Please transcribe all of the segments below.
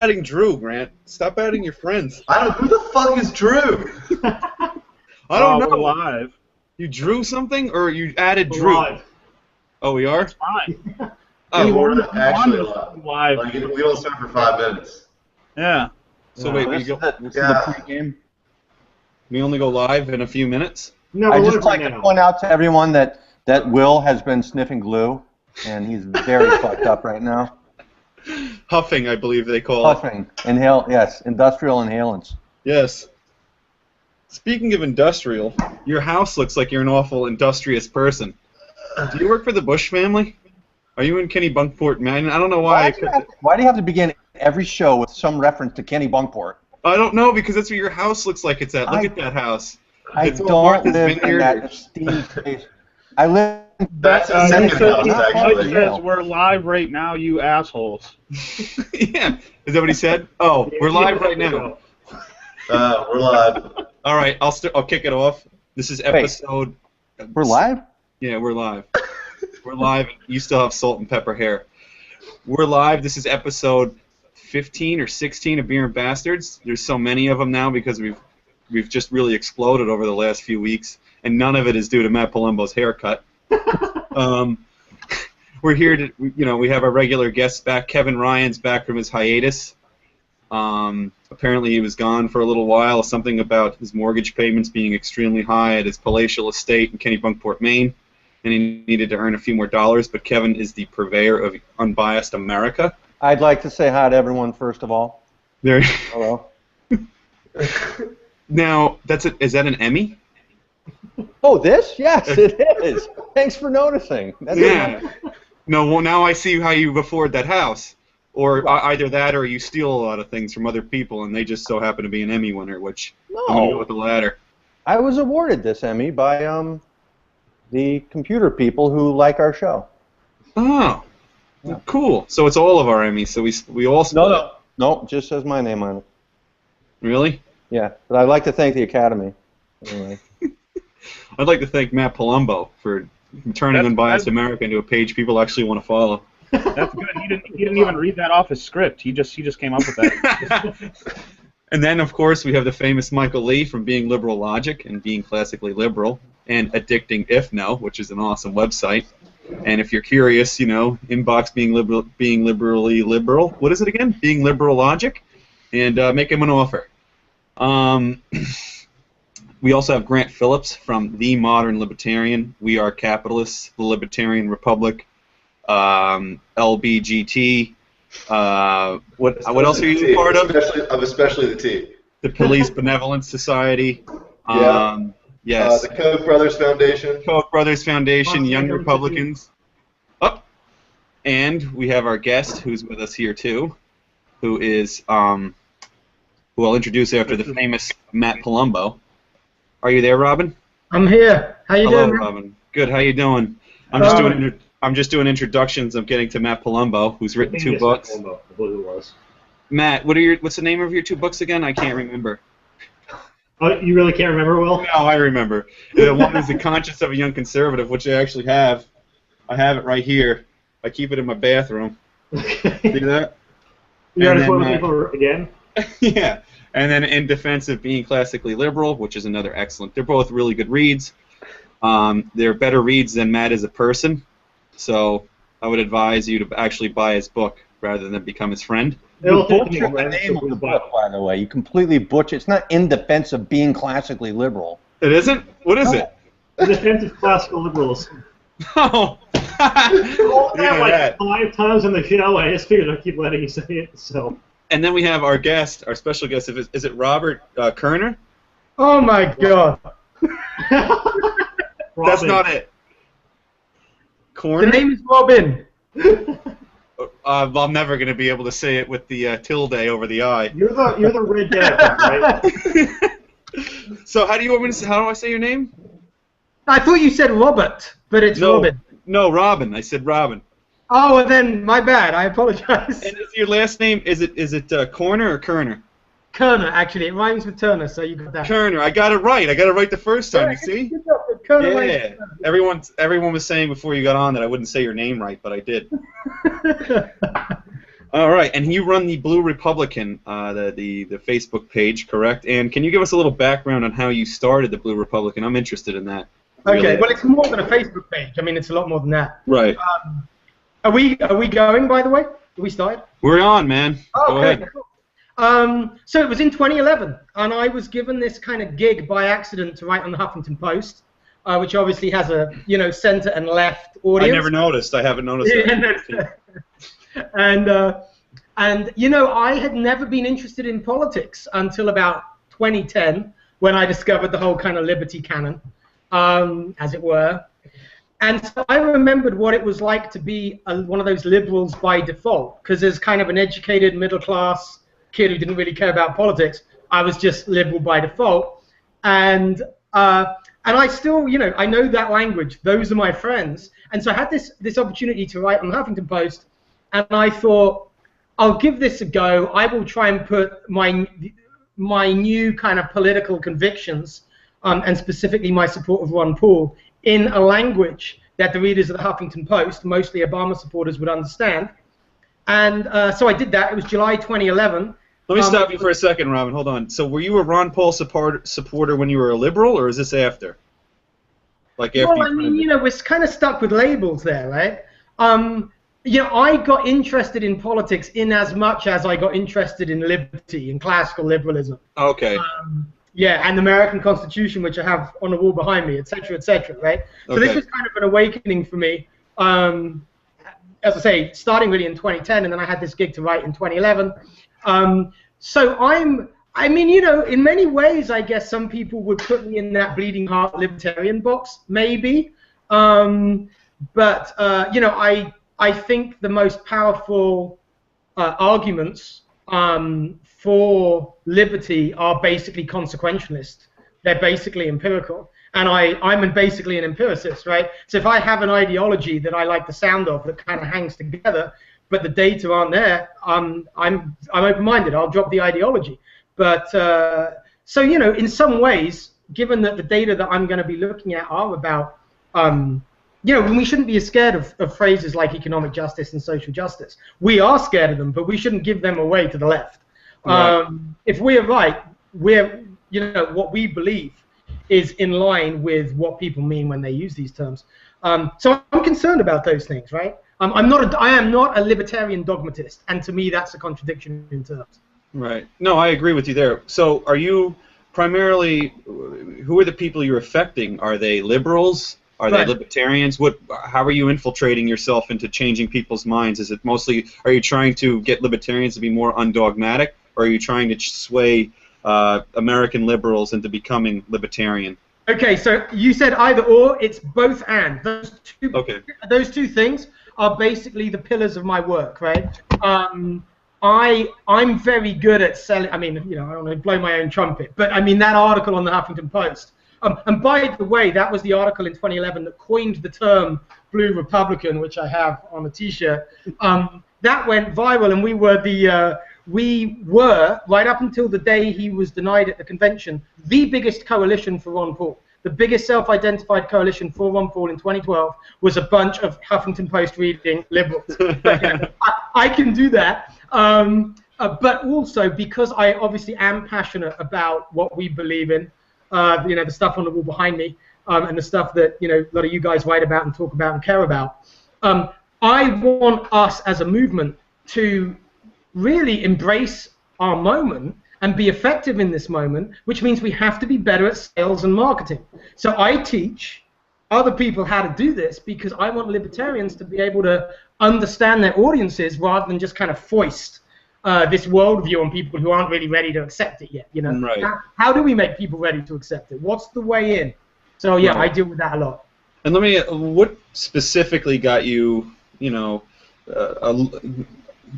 adding Drew, Grant. Stop adding your friends. Who the fuck is Drew? I don't know. We're live. You drew something, or you added We're Drew? live. Oh, we are? Fine. Oh, We're actually live. Live. Like, we don't start for 5 minutes. Yeah. so wait, This is the Yeah. pregame. we only go live in a few minutes? No, I'd we're just live like right to now. point out to everyone that Will has been sniffing glue, and he's very fucked up right now. Huffing, I believe they call it. Puffing, industrial inhalants. Yes. Speaking of industrial, your house looks like you're an awful industrious person. Do you work for the Bush family? Are you in Kenny Bunkport, man? I don't know why. Why do you have to begin every show with some reference to Kenny Bunkport? I don't know, because that's where your house looks like it's at. Look at that house. I It's all don't Martha's live in Vineyard. that esteemed place. I live in That's a second house, It actually. says we're live right now, you assholes. Yeah. Is that what he said? Oh, we're live right now. We're live. All right, I'll kick it off. This is episode... We're live? Yeah, we're live. We're live. You still have salt and pepper hair. We're live. This is episode 15 or 16 of Beer and Bastards. There's so many of them now because we've just really exploded over the last few weeks, and none of it is due to Matt Palumbo's haircut. We're here to, we have our regular guests back. Kevin Ryan's back from his hiatus. Apparently he was gone for a little while, something about his mortgage payments being extremely high at his palatial estate in Kenny Bunkport, Maine, and he needed to earn a few more dollars, but Kevin is the purveyor of unbiased America. I'd like to say hi to everyone first of all. There. Hello. Now, is that an Emmy? Oh, this? Yes, it is. Thanks for noticing. Yeah. No, well, now I see how you afford that house. Or either that or you steal a lot of things from other people and they just so happen to be an Emmy winner, which I'm going to go with the latter. I was awarded this Emmy by the computer people who like our show. Oh, cool. So it's all of our Emmys, so we all split it. No, it just says my name on it. Really? Yeah, but I'd like to thank the Academy. Anyway. I'd like to thank Matt Palumbo for turning Unbiased America into a page people actually want to follow. That's good. He didn't even read that off his script. He just came up with that. And then, of course, we have the famous Michael Lee from Being Liberal Logic and Being Classically Liberal and Addicting If No, which is an awesome website. And if you're curious, inbox Being Liberally Liberal. What is it again? Being Liberal Logic, and make him an offer. We also have Grant Phillips from The Modern Libertarian. We Are Capitalists, The Libertarian Republic, LBGT. What else are you part of? Especially the T. The Police Benevolent Society. Yeah. Yes. The Koch Brothers Foundation. Koch Brothers Foundation, Young Republicans. Oh, and we have our guest who's with us here too, who is who I'll introduce after the famous Matt Palumbo. Are you there, Robin? I'm here. How you Hello, doing? Robin. Good. How you doing? I'm just doing introductions. I'm getting to Matt Palumbo, who's written 2 books. I believe it was. Matt, what's the name of your 2 books again? I can't remember. Oh, you really can't remember, Will? No, I remember. The one is The Conscience of a Young Conservative, which I actually have. I have it right here. I keep it in my bathroom. See that? You're And on toilet then, paper again? Yeah. And then In Defense of Being Classically Liberal, which is another excellent. They're both really good reads. They're better reads than Matt is a person. So I would advise you to actually buy his book rather than become his friend. You butchered the name of the book, by the way. You completely butchered. It's not In Defense of Being Classically Liberal. It isn't? What is it? The Defense of Classical Liberals. Oh. Like 5 times on the show. I just figured I'd keep letting you say it. So. And then we have our guest, our special guest. Is it Robert Koerner? Oh my God. That's not it. Koerner? The name is Robin. I'm never going to be able to say it with the tilde over the I. You're the red guy, right? So how do I say your name? I thought you said Robert, but it's Robin. No, Robin. I said Robin. Oh, well then, my bad. I apologize. And is your last name, is it Koerner or Koerner? Koerner, actually. It rhymes with Turner, so you got that. Koerner. I got it right. I got it right the first time, you see? Koerner Yeah. Everyone was saying before you got on that I wouldn't say your name right, but I did. All right, and you run the Blue Republican, the Facebook page, correct? And can you give us a little background on how you started the Blue Republican? I'm interested in that. Okay, Really. well, it's more than a Facebook page. I mean, it's a lot more than that. Right. Are we going, by the way? Did we start? We're on, man. Go ahead. Cool. So it was in 2011, and I was given this kind of gig by accident to write on the Huffington Post, which obviously has a center and left audience. I never noticed. I haven't noticed that. And I had never been interested in politics until about 2010, when I discovered the whole kind of liberty canon, as it were. And so I remembered what it was like to be one of those liberals by default, because as kind of an educated middle-class kid who didn't really care about politics, I was just liberal by default. And I still, I know that language. Those are my friends. And so I had this opportunity to write on the Huffington Post, and I thought, I'll give this a go. I will try and put my new kind of political convictions, and specifically my support of Ron Paul, in a language that the readers of the Huffington Post, mostly Obama supporters, would understand. And so I did that. It was July 2011. Let me stop you for a second, Robin. Hold on. So were you a Ron Paul supporter when you were a liberal, or is this after? Like after? Well, I mean, we're kind of stuck with labels there, right? I got interested in politics in as much as I got interested in liberty and classical liberalism. Okay. And the American Constitution, which I have on the wall behind me, etc., right? So Okay. this was kind of an awakening for me. As I say, starting really in 2010, and then I had this gig to write in 2011. So in many ways, I guess some people would put me in that bleeding heart libertarian box, maybe. But I think the most powerful arguments for liberty are basically consequentialist. They're basically empirical. And I'm basically an empiricist, right? So if I have an ideology that I like the sound of that kind of hangs together, but the data aren't there, I'm open-minded. I'll drop the ideology. But so in some ways, given that the data that I'm going to be looking at are about, we shouldn't be scared of phrases like economic justice and social justice. We are scared of them, but we shouldn't give them away to the left. Right. If we're right, what we believe is in line with what people mean when they use these terms. So I'm concerned about those things, right? I am not a libertarian dogmatist, and to me that's a contradiction in terms. Right. No, I agree with you there. So are you primarily, who are the people you're affecting? Are they liberals? Are they libertarians? How are you infiltrating yourself into changing people's minds? Is it mostly, are you trying to get libertarians to be more undogmatic, or are you trying to sway American liberals into becoming libertarian? Okay, so you said either or. It's both and. Those two things are basically the pillars of my work, right? I'm very good at selling. I mean, I don't want to blow my own trumpet, but I mean that article on the Huffington Post. And by the way, that was the article in 2011 that coined the term Blue Republican, which I have on a T-shirt. That went viral, and we were right up until the day he was denied at the convention, the biggest coalition for Ron Paul. The biggest self-identified coalition for Ron Paul in 2012 was a bunch of Huffington Post reading liberals. I can do that, but also because I obviously am passionate about what we believe in. The stuff on the wall behind me, and the stuff that a lot of you guys write about and talk about and care about. I want us as a movement to really embrace our moment and be effective in this moment, which means we have to be better at sales and marketing. So I teach other people how to do this because I want libertarians to be able to understand their audiences rather than just kind of foist this worldview on people who aren't really ready to accept it yet. Right. How do we make people ready to accept it? What's the way in? So yeah, I deal with that a lot. And what specifically got you,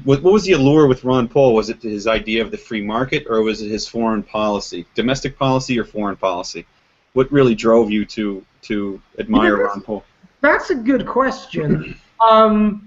what was the allure with Ron Paul? Was it his idea of the free market, or was it his foreign policy, domestic policy or foreign policy? What really drove you to admire Ron Paul? That's a good question. I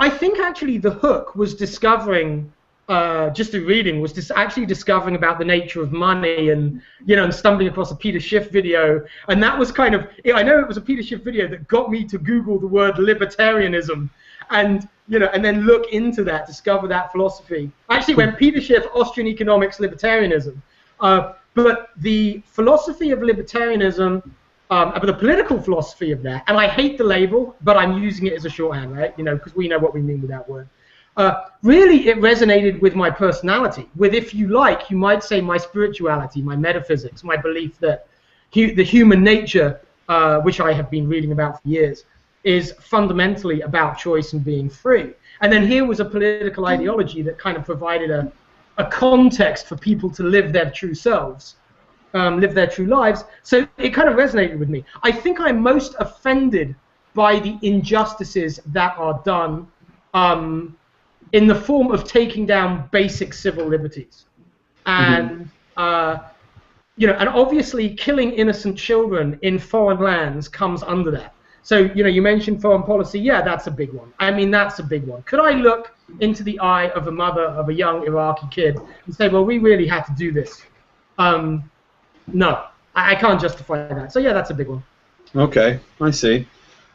think actually the hook was discovering, just through reading, was actually discovering about the nature of money and, and stumbling across a Peter Schiff video. And that was kind of, I know it was a Peter Schiff video that got me to Google the word libertarianism. and and then look into that, discover that philosophy. I actually went Peter Schiff, Austrian economics, libertarianism, but the philosophy of libertarianism, but the political philosophy of that, and I hate the label, but I'm using it as a shorthand, right? Because we know what we mean with that word. Really, it resonated with my personality, with, if you like, you might say my spirituality, my metaphysics, my belief that the human nature, which I have been reading about for years, is fundamentally about choice and being free. And then here was a political ideology that kind of provided a context for people to live their true selves, live their true lives. So it kind of resonated with me. I think I'm most offended by the injustices that are done in the form of taking down basic civil liberties. And and obviously killing innocent children in foreign lands comes under that. So, you mentioned foreign policy. Yeah, that's a big one. I mean, that's a big one. Could I look into the eye of a mother of a young Iraqi kid and say, well, we really had to do this? No, I can't justify that. So, yeah, that's a big one. Okay, I see.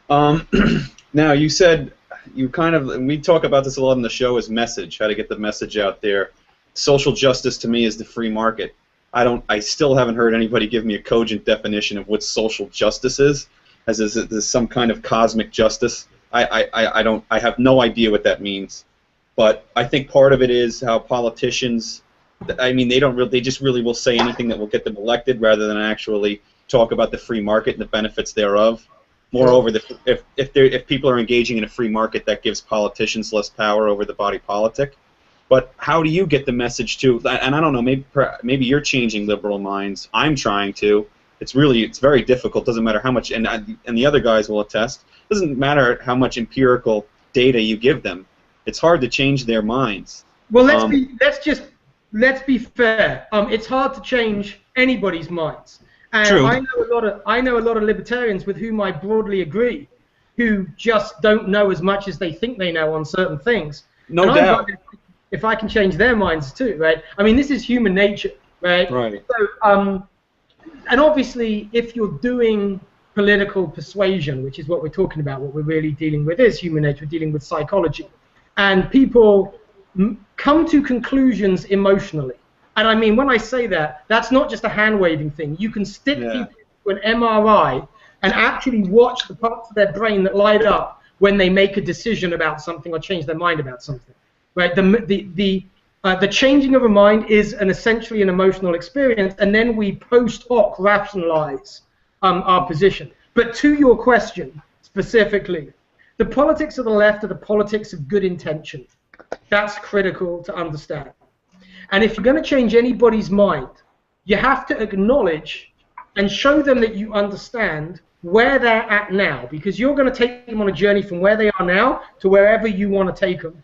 Now, you said we talk about this a lot on the show, is message, how to get the message out there. Social justice to me is the free market. I still haven't heard anybody give me a cogent definition of what social justice is. As is it some kind of cosmic justice? I have no idea what that means. But I think part of it is how politicians, I mean, they just really will say anything that will get them elected rather than actually talk about the free market and the benefits thereof. Moreover, if people are engaging in a free market, that gives politicians less power over the body politic. But how do you get the message to? And I don't know. Maybe you're changing liberal minds. I'm trying to. It's very difficult. Doesn't matter how much, and the other guys will attest. Doesn't matter how much empirical data you give them. It's hard to change their minds. Well, let's be fair. It's hard to change anybody's minds. And True. I know a lot of libertarians with whom I broadly agree, who just don't know as much as they think they know on certain things. No doubt. If I can change their minds too, right? I mean, this is human nature, right? Right. So, and obviously, if you're doing political persuasion, which is what we're talking about, what we're really dealing with is human nature. We're dealing with psychology, and people come to conclusions emotionally. And I mean, when I say that, that's not just a hand-waving thing. You can stick people to an MRI and actually watch the parts of their brain that light up when they make a decision about something or change their mind about something. Right? The changing of a mind is essentially an emotional experience, and then we post hoc rationalize our position. But to your question specifically, the politics of the left are the politics of good intention. That's critical to understand. And if you're going to change anybody's mind, you have to acknowledge and show them that you understand where they're at now, because you're going to take them on a journey from where they are now to wherever you want to take them.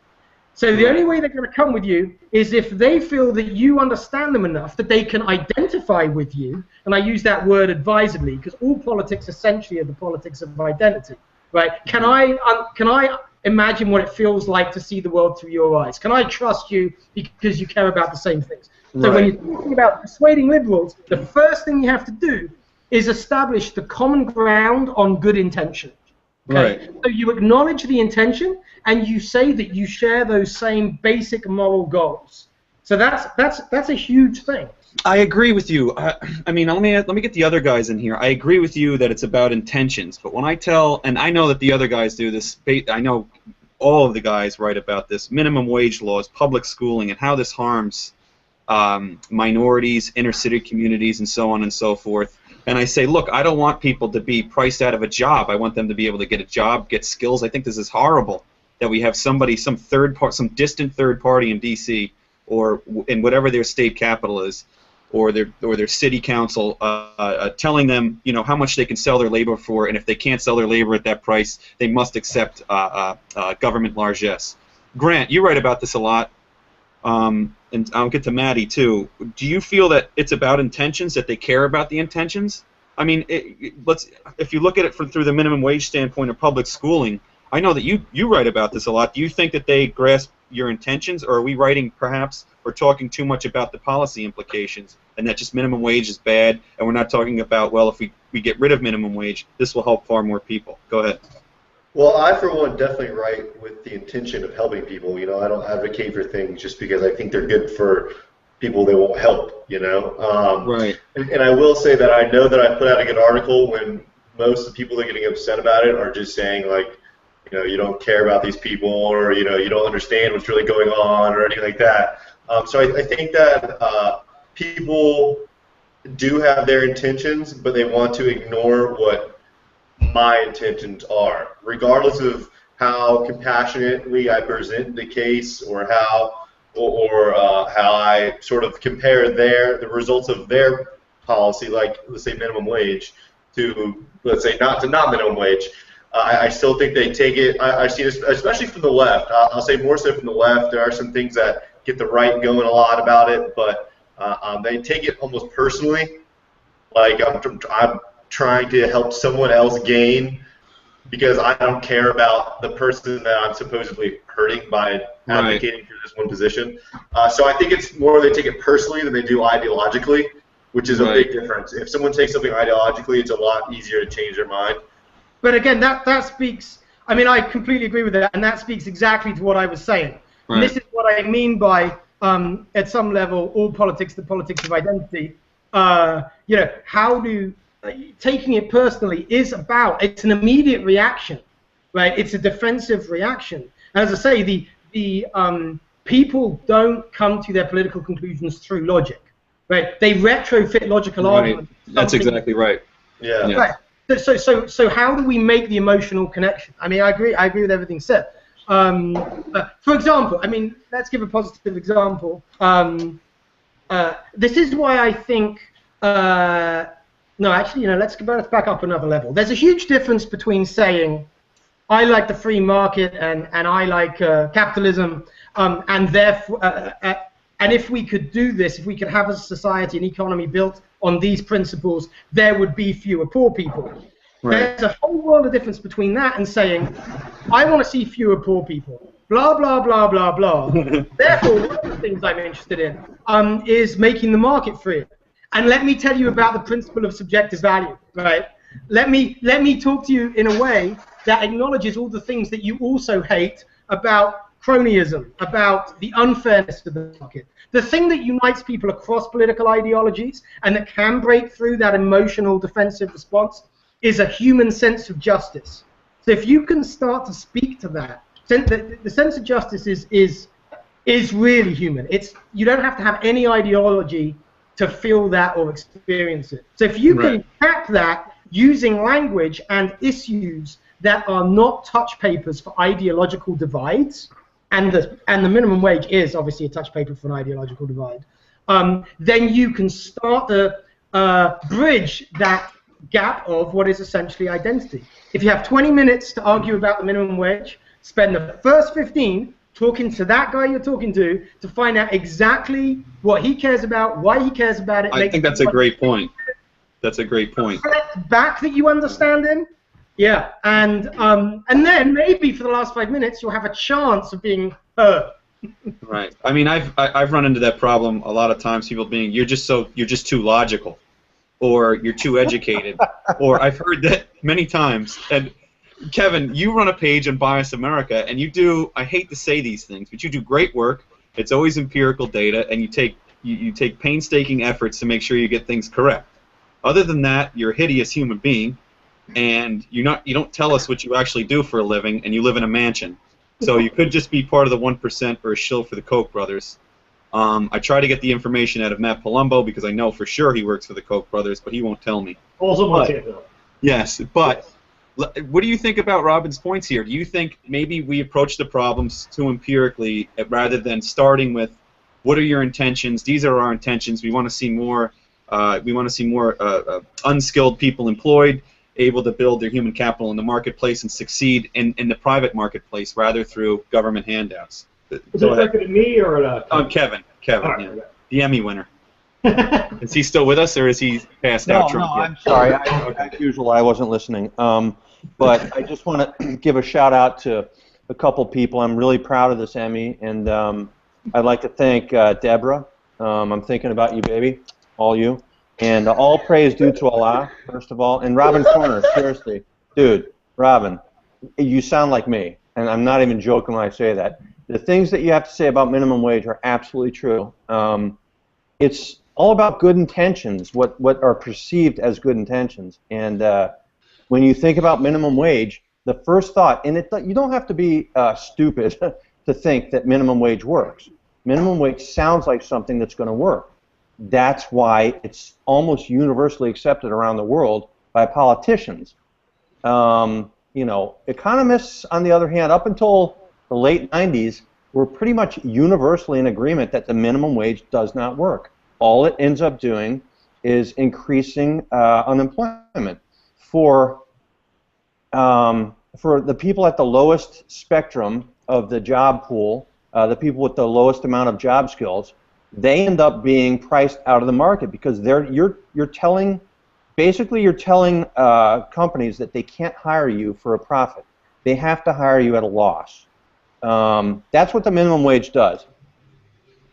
So the only way they're going to come with you is if they feel that you understand them enough that they can identify with you, and I use that word advisedly because all politics essentially are the politics of identity, right? Can I imagine what it feels like to see the world through your eyes? Can I trust you because you care about the same things? So when you're talking about persuading liberals, the first thing you have to do is establish the common ground on good intention. Okay? Right. So you acknowledge the intention, and you say that you share those same basic moral goals. So that's a huge thing. I agree with you. I mean, let me get the other guys in here. I agree with you that it's about intentions. But when I tell, and I know that the other guys do this, I know all of the guys write about this, minimum wage laws, public schooling, and how this harms minorities, inner city communities, and so on and so forth. And I say, look, I don't want people to be priced out of a job. I want them to be able to get a job, get skills. I think this is horrible that we have somebody, some distant third party in D.C. or in whatever their state capital is, or their city council, telling them, how much they can sell their labor for, and if they can't sell their labor at that price, they must accept government largesse. Grant, you write about this a lot, and I'll get to Maddie too. Do you feel that it's about intentions, that they care about the intentions? I mean, if you look at it through the minimum wage standpoint of public schooling, I know that you write about this a lot. Do you think that they grasp your intentions, or are we writing perhaps or talking too much about the policy implications, and that just minimum wage is bad, and we're not talking about, well, if we get rid of minimum wage, this will help far more people? Go ahead. Well, I, for one, definitely write with the intention of helping people. You know, I don't advocate for things just because I think they're good for people they won't help, you know. Right. And I will say that I know that I put out a good article when most of the people that are getting upset about it are just saying, like, you know, you don't care about these people, or, you know, you don't understand what's really going on, or anything like that. So I think that people do have their intentions, but they want to ignore what my intentions are, regardless of how compassionately I present the case, or how I sort of compare the results of their policy, like, let's say, minimum wage, to, let's say, not minimum wage. I still think they take it. I see this, especially from the left. I'll say more so from the left. There are some things that get the right going a lot about it, but they take it almost personally. Like, I'm trying to help someone else gain because I don't care about the person that I'm supposedly hurting by advocating for this one position. So I think it's more they take it personally than they do ideologically, which is a big difference. If someone takes something ideologically, it's a lot easier to change their mind. But again, that speaks, I mean, I completely agree with that, and that speaks exactly to what I was saying. Right. And this is what I mean by, at some level, all politics, the politics of identity. You know, how do, taking it personally is about, it's an immediate reaction, right? It's a defensive reaction. And as I say, the people don't come to their political conclusions through logic, right? They retrofit logical arguments. That's exactly right. Yeah. Right. So how do we make the emotional connection? I mean, I agree with everything said. For example, I mean, let's give a positive example. This is why I think, no, actually, you know, let's back up another level. There's a huge difference between saying, I like the free market and I like capitalism, and therefore, and if we could do this, if we could have a society, an economy built on these principles, there would be fewer poor people. Right. There's a whole world of difference between that and saying, I want to see fewer poor people. Blah, blah, blah, blah, blah. Therefore, one of the things I'm interested in is making the market free. And let me tell you about the principle of subjective value, right? Let me talk to you in a way that acknowledges all the things that you also hate about cronyism, about the unfairness of the market. The thing that unites people across political ideologies and that can break through that emotional defensive response is a human sense of justice. So if you can start to speak to that, the sense of justice is really human. You don't have to have any ideology to feel that or experience it. So if you can tap that using language and issues that are not touch papers for ideological divides, and the minimum wage is obviously a touch paper for an ideological divide, then you can start to bridge that gap of what is essentially identity. If you have 20 minutes to argue about the minimum wage, spend the first 15 talking to that guy you're talking to find out exactly what he cares about, why he cares about it. I think that's a great point. That's a great point. Back that you understand him. Yeah, and then maybe for the last 5 minutes you'll have a chance of being heard. Right. I mean, I've run into that problem a lot of times. People being, you're just too logical, or you're too educated, or I've heard that many times. And Kevin, you run a page on Bias America, and you do, I hate to say these things, but you do great work. It's always empirical data, and you take painstaking efforts to make sure you get things correct. Other than that, you're a hideous human being, and you don't tell us what you actually do for a living, and you live in a mansion. So you could just be part of the 1% or a shill for the Koch brothers. I try to get the information out of Matt Palumbo because I know for sure he works for the Koch brothers, but he won't tell me. Also Montana. Yes, but what do you think about Robin's points here? Do you think maybe we approach the problems too empirically rather than starting with what are your intentions? These are our intentions. We want to see more. We want to see more unskilled people employed, able to build their human capital in the marketplace and succeed in the private marketplace rather through government handouts. Is it directed at me or at Kevin? Kevin, right, yeah. okay. The Emmy winner. Is he still with us, or is he passed out drunk yet? I'm sorry. As usual, I wasn't listening. But I just want to give a shout out to a couple people. I'm really proud of this Emmy, and I'd like to thank Deborah. I'm thinking about you, baby, all you. And all praise due to Allah, first of all. And Robin Koerner, seriously. Dude, Robin, you sound like me, and I'm not even joking when I say that. The things that you have to say about minimum wage are absolutely true. It's all about good intentions, what are perceived as good intentions. And when you think about minimum wage, the first thought, and you don't have to be stupid to think that minimum wage works. Minimum wage sounds like something that's going to work. That's why it's almost universally accepted around the world by politicians. Economists, on the other hand, up until the late 90s, were pretty much universally in agreement that the minimum wage does not work. All it ends up doing is increasing unemployment for the people at the lowest spectrum of the job pool, the people with the lowest amount of job skills. They end up being priced out of the market because you're telling companies that they can't hire you for a profit. They have to hire you at a loss. That's what the minimum wage does.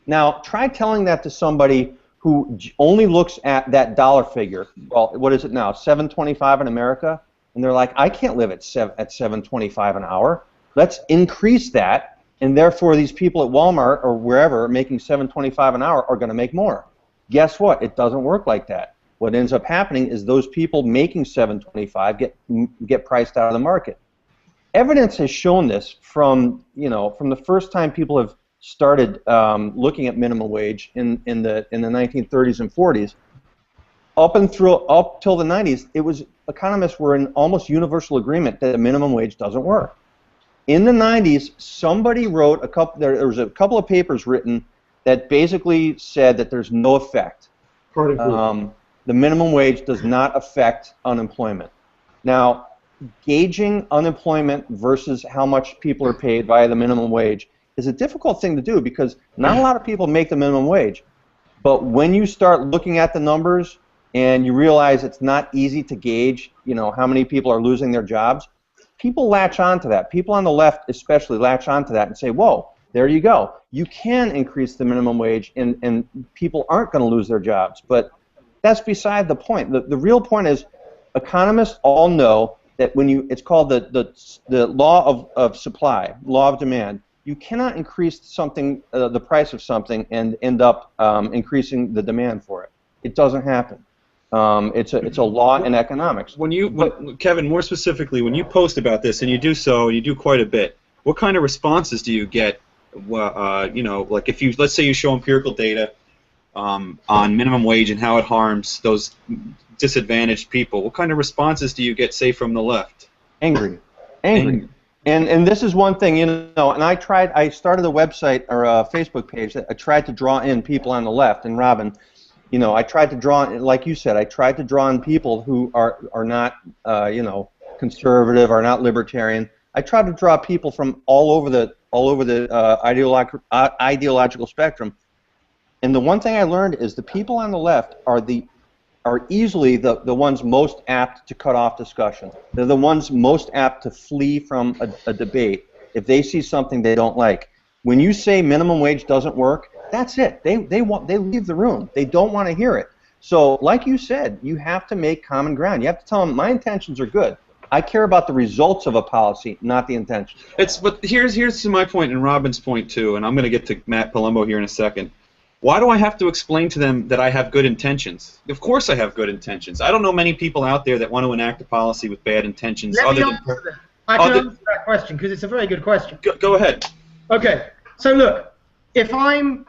Now, try telling that to somebody who only looks at that dollar figure. Well, what is it now? $7.25 in America, and they're like, I can't live at $7.25 an hour. Let's increase that, and therefore these people at Walmart or wherever making $7.25 an hour are going to make more. Guess what? It doesn't work like that. What ends up happening is those people making $7.25 get priced out of the market. Evidence has shown this from the first time people have started looking at minimum wage in the 1930s and 40s, up till the 90s. Economists were in almost universal agreement that the minimum wage doesn't work. In the 90s, somebody wrote there was a couple of papers written that basically said that there's no effect. The minimum wage does not affect unemployment. Now, gauging unemployment versus how much people are paid via the minimum wage is a difficult thing to do because not a lot of people make the minimum wage. But when you start looking at the numbers and you realize it's not easy to gauge, how many people are losing their jobs, people latch onto that. People on the left especially latch onto that and say, whoa, there you go. You can increase the minimum wage and people aren't going to lose their jobs. But that's beside the point. The real point is economists all know that it's called the law of supply, law of demand. You cannot increase something, the price of something, and end up increasing the demand for it. It doesn't happen. It's a law in economics. Kevin, more specifically, when you post about this, and you do so, and you do quite a bit, what kind of responses do you get? Like if let's say you show empirical data on minimum wage and how it harms those disadvantaged people, what kind of responses do you get, say, from the left? Angry. And this is one thing, and I started a website or a Facebook page that I tried to draw in people on the left, and Robin, I tried to draw, like you said, I tried to draw in people who are not, conservative, are not libertarian. I tried to draw people from all over the ideological spectrum. And the one thing I learned is the people on the left are easily the ones most apt to cut off discussion. They're the ones most apt to flee from a debate if they see something they don't like. When you say minimum wage doesn't work, that's it. They leave the room. They don't want to hear it. So, like you said, you have to make common ground. You have to tell them my intentions are good. I care about the results of a policy, not the intentions. But here's my point and Robin's point too, and I'm going to get to Matt Palumbo here in a second. Why do I have to explain to them that I have good intentions? Of course I have good intentions. I don't know many people out there that want to enact a policy with bad intentions. I can answer that question because it's a very good question. Go ahead. Okay. So look, if I'm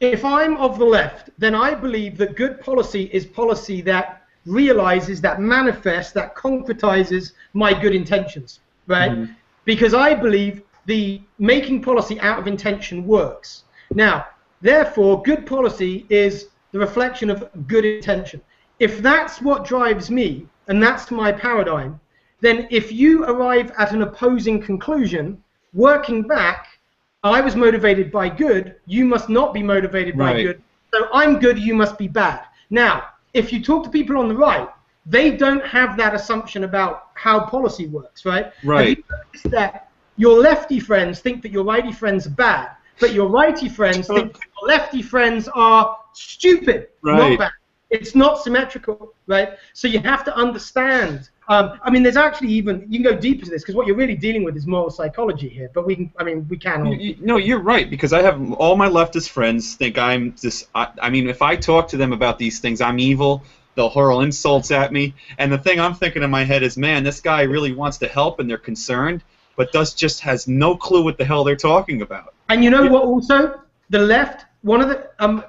of the left, then I believe that good policy is policy that realizes, that manifests, that concretizes my good intentions, right? Mm-hmm. Because I believe the making policy out of intention works. Now, therefore, good policy is the reflection of good intention. If that's what drives me, and that's my paradigm, then if you arrive at an opposing conclusion, working back, I was motivated by good, you must not be motivated by good. So I'm good, you must be bad. Now, if you talk to people on the right, they don't have that assumption about how policy works, right? Right. Have you noticed that your lefty friends think that your righty friends are bad, but your righty friends think that your lefty friends are stupid, not bad? It's not symmetrical, right? So you have to understand. I mean, there's actually even, you can go deeper to this, because what you're really dealing with is moral psychology here, but we can, I mean, we can. No, you're right, because I have all my leftist friends think I'm just, I mean, if I talk to them about these things, I'm evil, they'll hurl insults at me, and the thing I'm thinking in my head is, man, this guy really wants to help and they're concerned, but just has no clue what the hell they're talking about. And you know what also? The left, one of the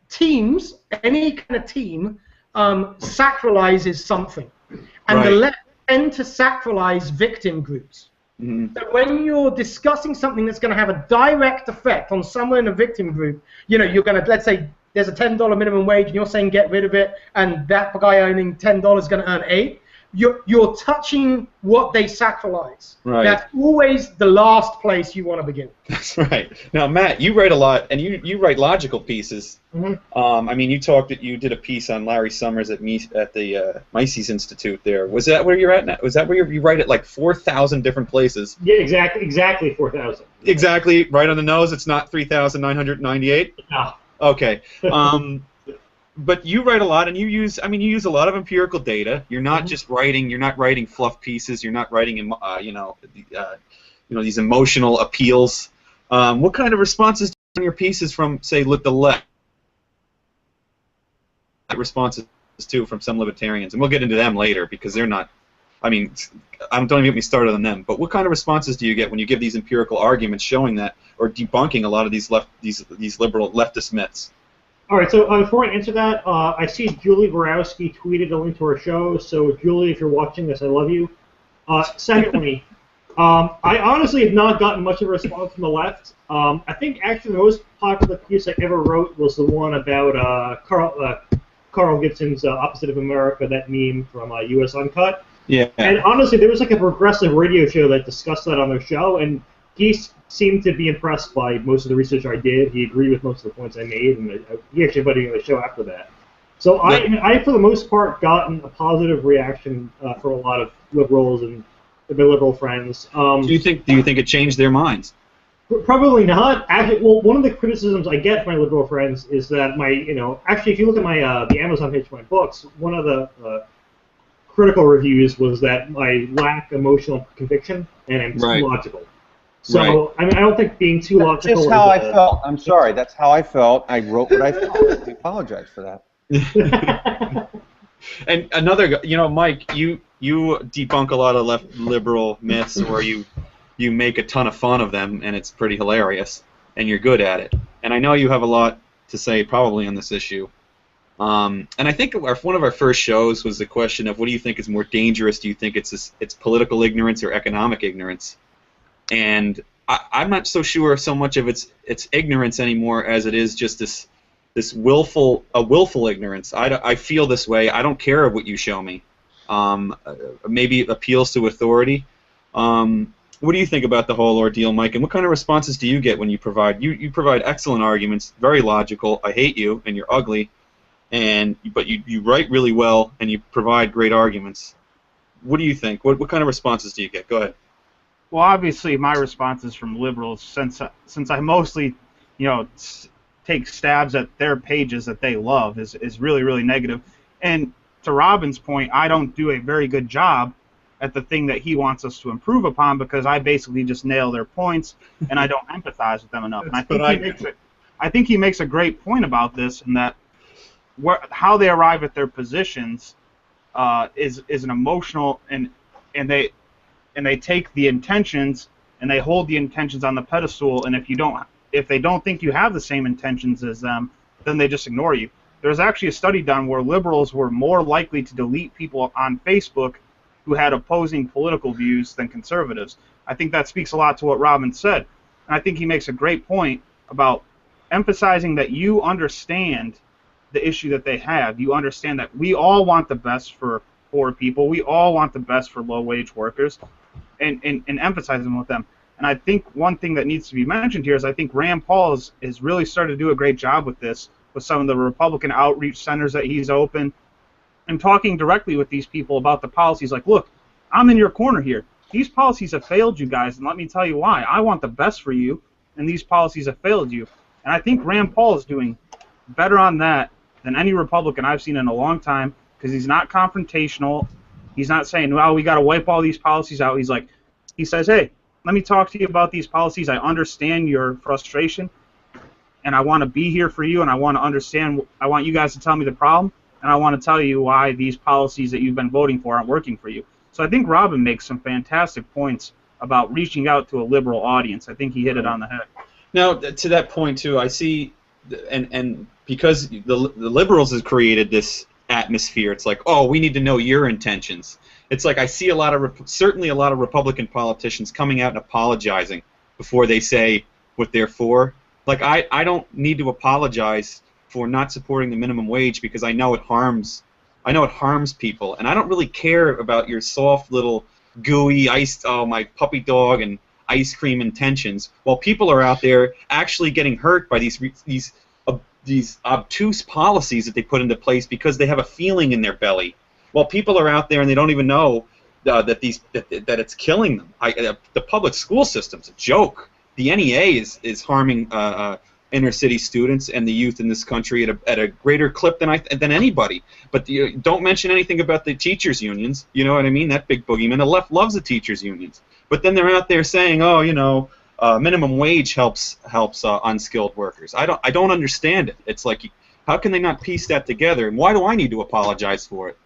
teams, any kind of team, sacralizes something. And the left tend to sacralize victim groups. Mm-hmm. So when you're discussing something that's going to have a direct effect on someone in a victim group, you know, you're going to, let's say there's a $10 minimum wage and you're saying get rid of it, and that guy earning $10 is going to earn $8. You're touching what they sacralize. Right. That's always the last place you want to begin. That's right. Now, Matt, you write a lot, and you write logical pieces. Mm-hmm. I mean, you did a piece on Larry Summers at the Mises Institute. There was that where you're at now? Was that where you write at like 4,000 different places? Yeah, exactly 4,000. Exactly, right on the nose. It's not 3,998. No. Okay. But you write a lot, and you use a lot of empirical data. You're not just writing. You're not writing fluff pieces. You're not writing, these emotional appeals. What kind of responses do you get on your pieces from, say, the left? Responses too from some libertarians, and we'll get into them later because they're not. I mean, don't even get me started on them. But what kind of responses do you get when you give these empirical arguments showing that, or debunking a lot of these liberal leftist myths? All right, so before I answer that, I see Julie Borowski tweeted a link to our show. So, Julie, if you're watching this, I love you. Secondly, I honestly have not gotten much of a response from the left. I think actually the most popular piece I ever wrote was the one about Carl Gibson's Opposite of America, that meme from US Uncut. Yeah. And honestly, there was like a progressive radio show that discussed that on their show, and he seemed to be impressed by most of the research I did. He agreed with most of the points I made, and he actually invited me on the show after that. So I, for the most part, gotten a positive reaction from a lot of liberals and my liberal friends. Do you think it changed their minds? Probably not. Actually, well, one of the criticisms I get from my liberal friends is that actually, if you look at my the Amazon page for my books, one of the critical reviews was that I lack emotional conviction and I'm too logical. So, I mean, I don't think being too logical... That's just how I felt. I'm sorry. That's how I felt. I wrote what I felt. I apologize for that. And another, Mike, you debunk a lot of left liberal myths, or you make a ton of fun of them, and it's pretty hilarious, and you're good at it. And I know you have a lot to say probably on this issue. And I think one of our first shows was the question of, what do you think is more dangerous? Do you think it's political ignorance or economic ignorance? And I'm not so sure so much of its ignorance anymore as it is just this willful ignorance. I feel this way. I don't care what you show me. Maybe it appeals to authority. What do you think about the whole ordeal, Mike? And what kind of responses do you get when you provide? You provide excellent arguments, very logical. I hate you, and you're ugly, but you write really well, and you provide great arguments. What do you think? What kind of responses do you get? Go ahead. Well, obviously, my responses from liberals, since I mostly, take stabs at their pages that they love, is really, really negative. And to Robin's point, I don't do a very good job at the thing that he wants us to improve upon, because I basically just nail their points and I don't empathize with them enough. And I think he makes a great point about this, and that how they arrive at their positions is an emotional, and they take the intentions and they hold the intentions on the pedestal, and if they don't think you have the same intentions as them, then they just ignore you. There's actually a study done where liberals were more likely to delete people on Facebook who had opposing political views than conservatives. I think that speaks a lot to what Robin said, and I think he makes a great point about emphasizing that you understand the issue that they have. You understand that we all want the best for poor people. We all want the best for low-wage workers, and emphasizing with them. And I think one thing that needs to be mentioned here is I think Rand Paul has really started to do a great job with this, with some of the Republican outreach centers that he's opened, and talking directly with these people about the policies. Like, look, I'm in your corner here. These policies have failed you guys, and let me tell you why. I want the best for you, and these policies have failed you. And I think Rand Paul is doing better on that than any Republican I've seen in a long time, because he's not confrontational. He's not saying, well, we got to wipe all these policies out. He says, hey, let me talk to you about these policies. I understand your frustration, and I want to be here for you, and I want to understand. I want you guys to tell me the problem, and I want to tell you why these policies that you've been voting for aren't working for you. So I think Robin makes some fantastic points about reaching out to a liberal audience. I think he hit it on the head. Now, to that point too, I see, and because the liberals have created this atmosphere, it's like, oh, we need to know your intentions. It's like I see certainly a lot of Republican politicians coming out and apologizing before they say what they're for. Like I don't need to apologize for not supporting the minimum wage because I know it harms people, and I don't really care about your soft little gooey my puppy dog and ice cream intentions, while people are out there actually getting hurt by these obtuse policies that they put into place because they have a feeling in their belly. While people are out there and they don't even know that it's killing them. The public school system's a joke. The NEA is harming inner city students and the youth in this country at a greater clip than anybody. But don't mention anything about the teachers' unions. You know what I mean? That big boogeyman. The left loves the teachers' unions. But then they're out there saying, oh, minimum wage helps unskilled workers. I don't understand it. It's like, how can they not piece that together? And why do I need to apologize for it?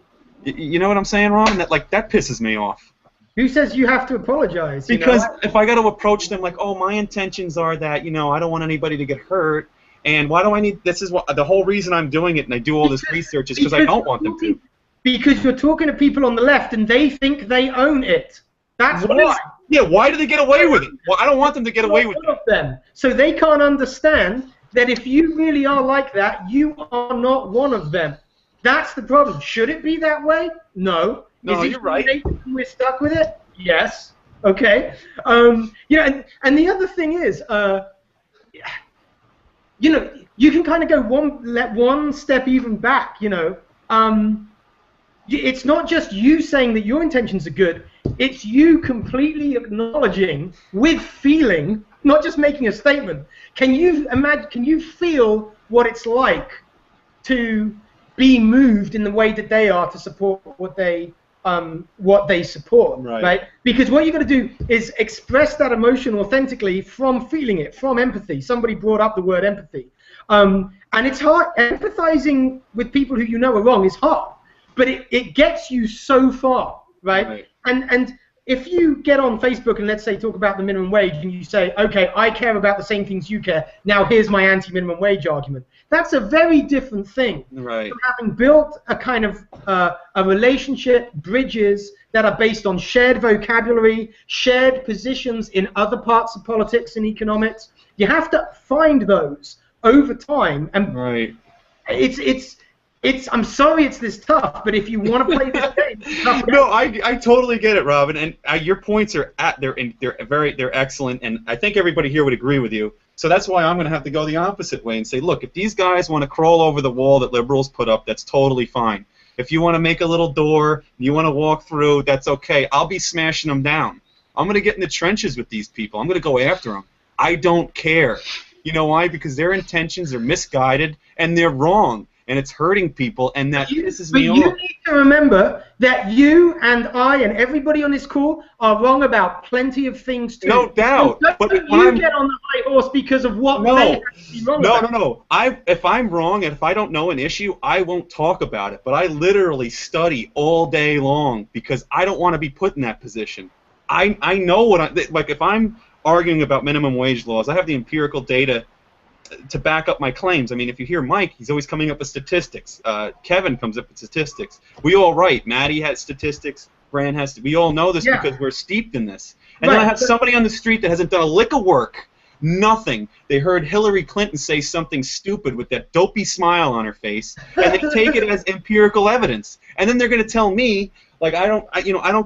You know what I'm saying, Ron? That pisses me off. Who says you have to apologize? Because if I got to approach them like, oh, my intentions are that, I don't want anybody to get hurt, and why do I need, this is what, the whole reason I'm doing it and I do all this research is because I don't want them to. Because you're talking to people on the left and they think they own it. That's why. Why do they get away with it? Well, I don't want them to get away with it. Them. So they can't understand that if you really are like that, you are not one of them. That's the problem. Should it be that way? No. No, you're right. We're stuck with it? Yes. Okay. And the other thing is, you can kind of go one step even back. It's not just you saying that your intentions are good. It's you completely acknowledging with feeling, not just making a statement. Can you imagine? Can you feel what it's like to be moved in the way that they are to support what they support, right? Because what you're going to do is express that emotion authentically from feeling it, from empathy. Somebody brought up the word empathy, and it's hard. Empathizing with people who you know are wrong is hard, but it gets you so far, right? And if you get on Facebook and let's say talk about the minimum wage and you say, okay, I care about the same things you care, now here's my anti-minimum wage argument. That's a very different thing from having built a kind of a relationship, bridges that are based on shared vocabulary, shared positions in other parts of politics and economics. You have to find those over time, and I'm sorry it's this tough, but if you want to play this game, it's tough. No, I totally get it, Robin, and your points are they're excellent, and I think everybody here would agree with you. So that's why I'm going to have to go the opposite way and say, look, if these guys want to crawl over the wall that liberals put up, that's totally fine. If you want to make a little door, you want to walk through, that's okay. I'll be smashing them down. I'm going to get in the trenches with these people. I'm going to go after them. I don't care. You know why? Because their intentions are misguided and they're wrong. And it's hurting people, and that pisses me off. But you need to remember that you and I and everybody on this call are wrong about plenty of things too. No doubt. So don't you get on the high horse because of what they have to be wrong about. No. If I'm wrong and if I don't know an issue, I won't talk about it. But I literally study all day long because I don't want to be put in that position. I know like if I'm arguing about minimum wage laws, I have the empirical data to back up my claims. I mean, if you hear Mike, he's always coming up with statistics. Kevin comes up with statistics. We all write. Maddie has statistics. Fran has. We all know this because we're steeped in this. And then I have somebody on the street that hasn't done a lick of work. Nothing. They heard Hillary Clinton say something stupid with that dopey smile on her face, and they take it as empirical evidence. And then they're going to tell me, like, I don't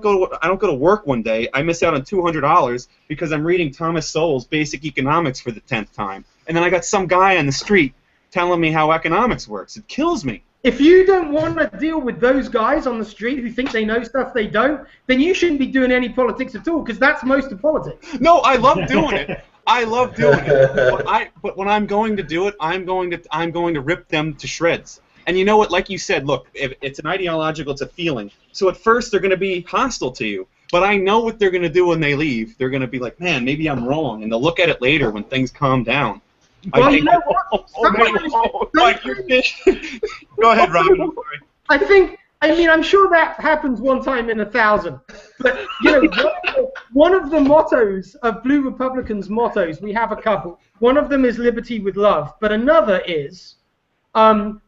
go to work one day. I miss out on $200 because I'm reading Thomas Sowell's Basic Economics for the 10th time. And then I got some guy on the street telling me how economics works. It kills me. If you don't want to deal with those guys on the street who think they know stuff they don't, then you shouldn't be doing any politics at all, because that's most of politics. No, I love doing it. I love doing it. But when I'm going to do it, I'm going to rip them to shreds. And you know what? Like you said, look, if it's an ideological, it's a feeling. So at first they're going to be hostile to you. But I know what they're going to do when they leave. They're going to be like, man, maybe I'm wrong. And they'll look at it later when things calm down. Well, you know what? Go ahead, Robin. I'm sure that happens one time in 1,000. But, you know, one of the mottos of Blue Republicans' mottos, we have a couple. One of them is liberty with love, but another is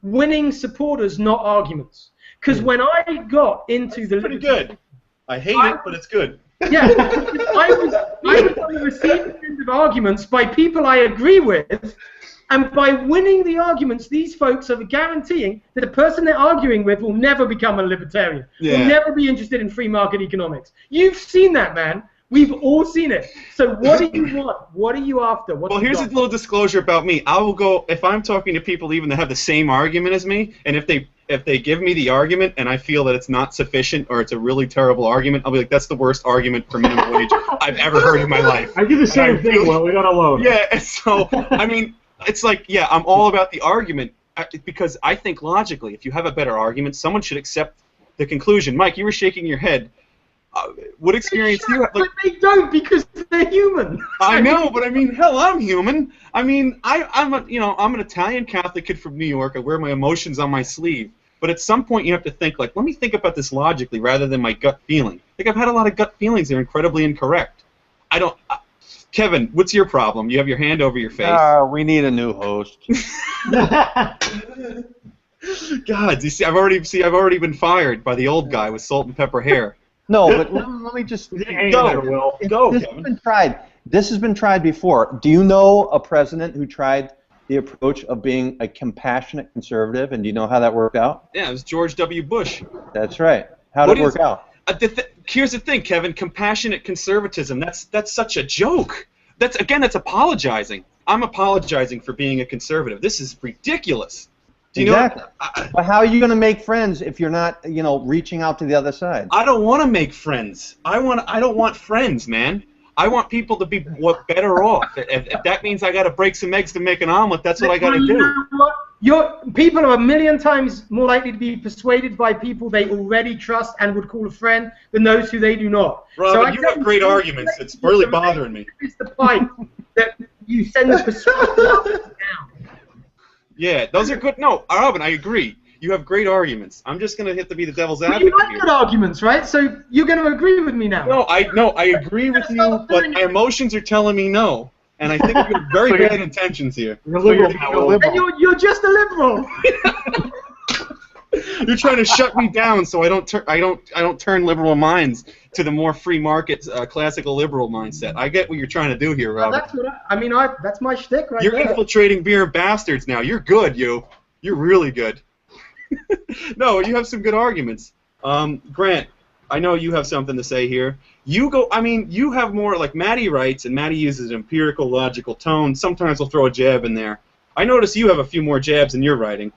winning supporters, not arguments. Because when I got into the pretty good. I hate it, but it's good. Yeah, I was on the receiving end of arguments by people I agree with, and by winning the arguments, these folks are guaranteeing that the person they're arguing with will never become a libertarian, will never be interested in free market economics. You've seen that, man. We've all seen it. So what do you want? What are you after? Well, here's a little disclosure about me. I will go, if I'm talking to people even that have the same argument as me, and if they give me the argument and I feel that it's not sufficient or it's a really terrible argument, I'll be like, that's the worst argument for minimum wage I've ever heard in my life. I do the same thing when we got alone. Yeah, so, I mean, it's like, yeah, I'm all about the argument because I think logically, if you have a better argument, someone should accept the conclusion. Mike, you were shaking your head. What experience do you have? But they don't because they're human. I know, but I mean, hell, I'm human. I mean, I'm an Italian Catholic kid from New York. I wear my emotions on my sleeve. But at some point, you have to think like, let me think about this logically rather than my gut feeling. Like I've had a lot of gut feelings that are incredibly incorrect. I don't. Kevin, what's your problem? You have your hand over your face. We need a new host. God, you see, I've already been fired by the old guy with salt and pepper hair. No, but let me just go. This has been tried. This has been tried before. Do you know a president who tried the approach of being a compassionate conservative, and do you know how that worked out? Yeah, it was George W. Bush. That's right. How did it work out? Here's the thing, Kevin. Compassionate conservatism. That's such a joke. That's apologizing. I'm apologizing for being a conservative. This is ridiculous. Do you know? But how are you going to make friends if you're not, reaching out to the other side? I don't want to make friends. I don't want friends, man. I want people to be better off. If that means I got to break some eggs to make an omelet, that's what I got to do. People are a million times more likely to be persuaded by people they already trust and would call a friend than those who they do not. Robin, you have great arguments. It's really bothering me. It's the pipe that you send the persuasion down. Yeah, those are good. No, Robin, I agree. You have great arguments. I'm just going to have to be the devil's advocate. You like good arguments, right? So you're going to agree with me now. No, I agree with you, but my emotions are telling me no. And I think you have very bad intentions here. You're liberal now. And you're just a liberal. You're trying to shut me down so I don't turn liberal minds to the more free market classical liberal mindset. I get what you're trying to do here, Robert. That's what that's my shtick right there. You're infiltrating beer bastards now. You're good, you. You're really good. No, you have some good arguments. Grant, I know you have something to say here. You have more, like Maddie writes, and Maddie uses an empirical, logical tone. Sometimes he'll throw a jab in there. I notice you have a few more jabs in your writing.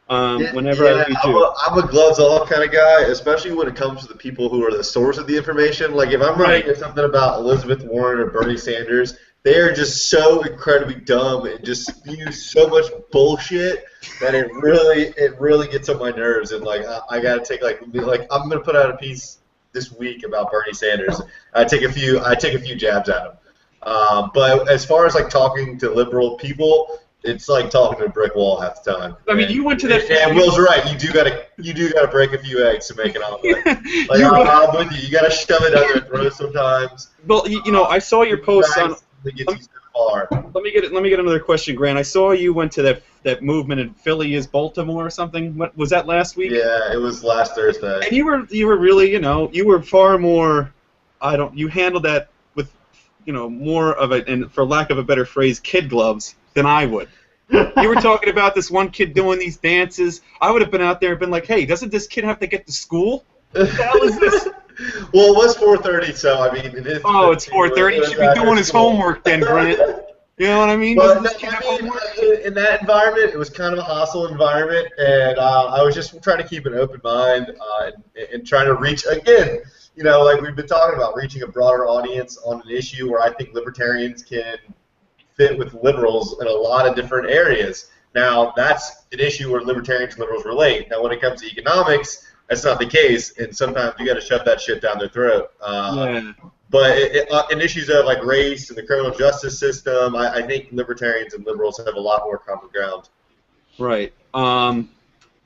Whenever I read you. I'm a gloves off kind of guy, especially when it comes to the people who are the source of the information. Like if I'm writing something about Elizabeth Warren or Bernie Sanders, they are just so incredibly dumb and just spew so much bullshit that it really gets on my nerves. And like I gotta take I'm gonna put out a piece this week about Bernie Sanders. I take a few jabs at him. But as far as like talking to liberal people, it's like talking to a brick wall half the time. I mean, you went to that. And Will's right. You do gotta break a few eggs to make an omelet. Like I'm with you. You gotta shove it down their throat sometimes. Well, I saw your post on. Gets you so far. Let me get another question, Grant. I saw you went to that movement in Philly is Baltimore or something. What was that last week? Yeah, it was last Thursday. And you were really, you were far more. You handled that with, more of it, and for lack of a better phrase, kid gloves than I would. You were talking about this one kid doing these dances. I would have been out there and been like, hey, doesn't this kid have to get to school? What the hell is this? Well, it was 4:30, so I mean, it is. Oh, it's 4:30. He should be doing his homework then, Grant. You know what I mean? But in that environment, it was kind of a hostile environment, and I was just trying to keep an open mind and trying to reach, again, like we've been talking about, reaching a broader audience on an issue where I think libertarians can fit with liberals in a lot of different areas. Now, that's an issue where libertarians and liberals relate. Now, when it comes to economics, that's not the case, and sometimes you got to shove that shit down their throat. Yeah. But in issues of like race and the criminal justice system, I think libertarians and liberals have a lot more common ground. Right.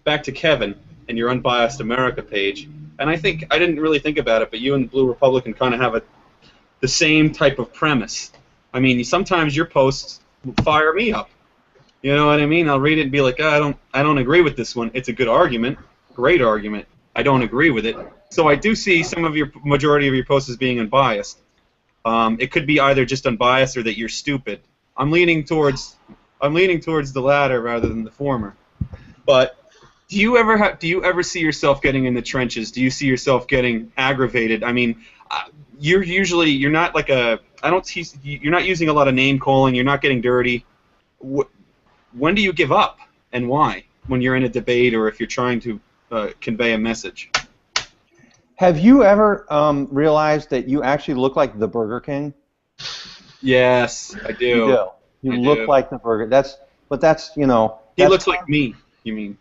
Back to Kevin and your Unbiased America page, and I didn't really think about it, but you and Blue Republican kind of have the same type of premise. I mean, sometimes your posts fire me up. You know what I mean? I'll read it and be like, oh, I don't agree with this one. It's a good argument, great argument. I don't agree with it. So I do see some of your majority of your posts as being unbiased. It could be either just unbiased or that you're stupid. I'm leaning towards the latter rather than the former. But do you ever see yourself getting in the trenches? Do you see yourself getting aggravated? I mean, you're not like you're not using a lot of name calling. You're not getting dirty. When do you give up and why? When you're in a debate or if you're trying to convey a message. Have you ever realized that you actually look like the Burger King? Yes, I do. You do. You look like the Burger. That's you know. He looks like me. You mean?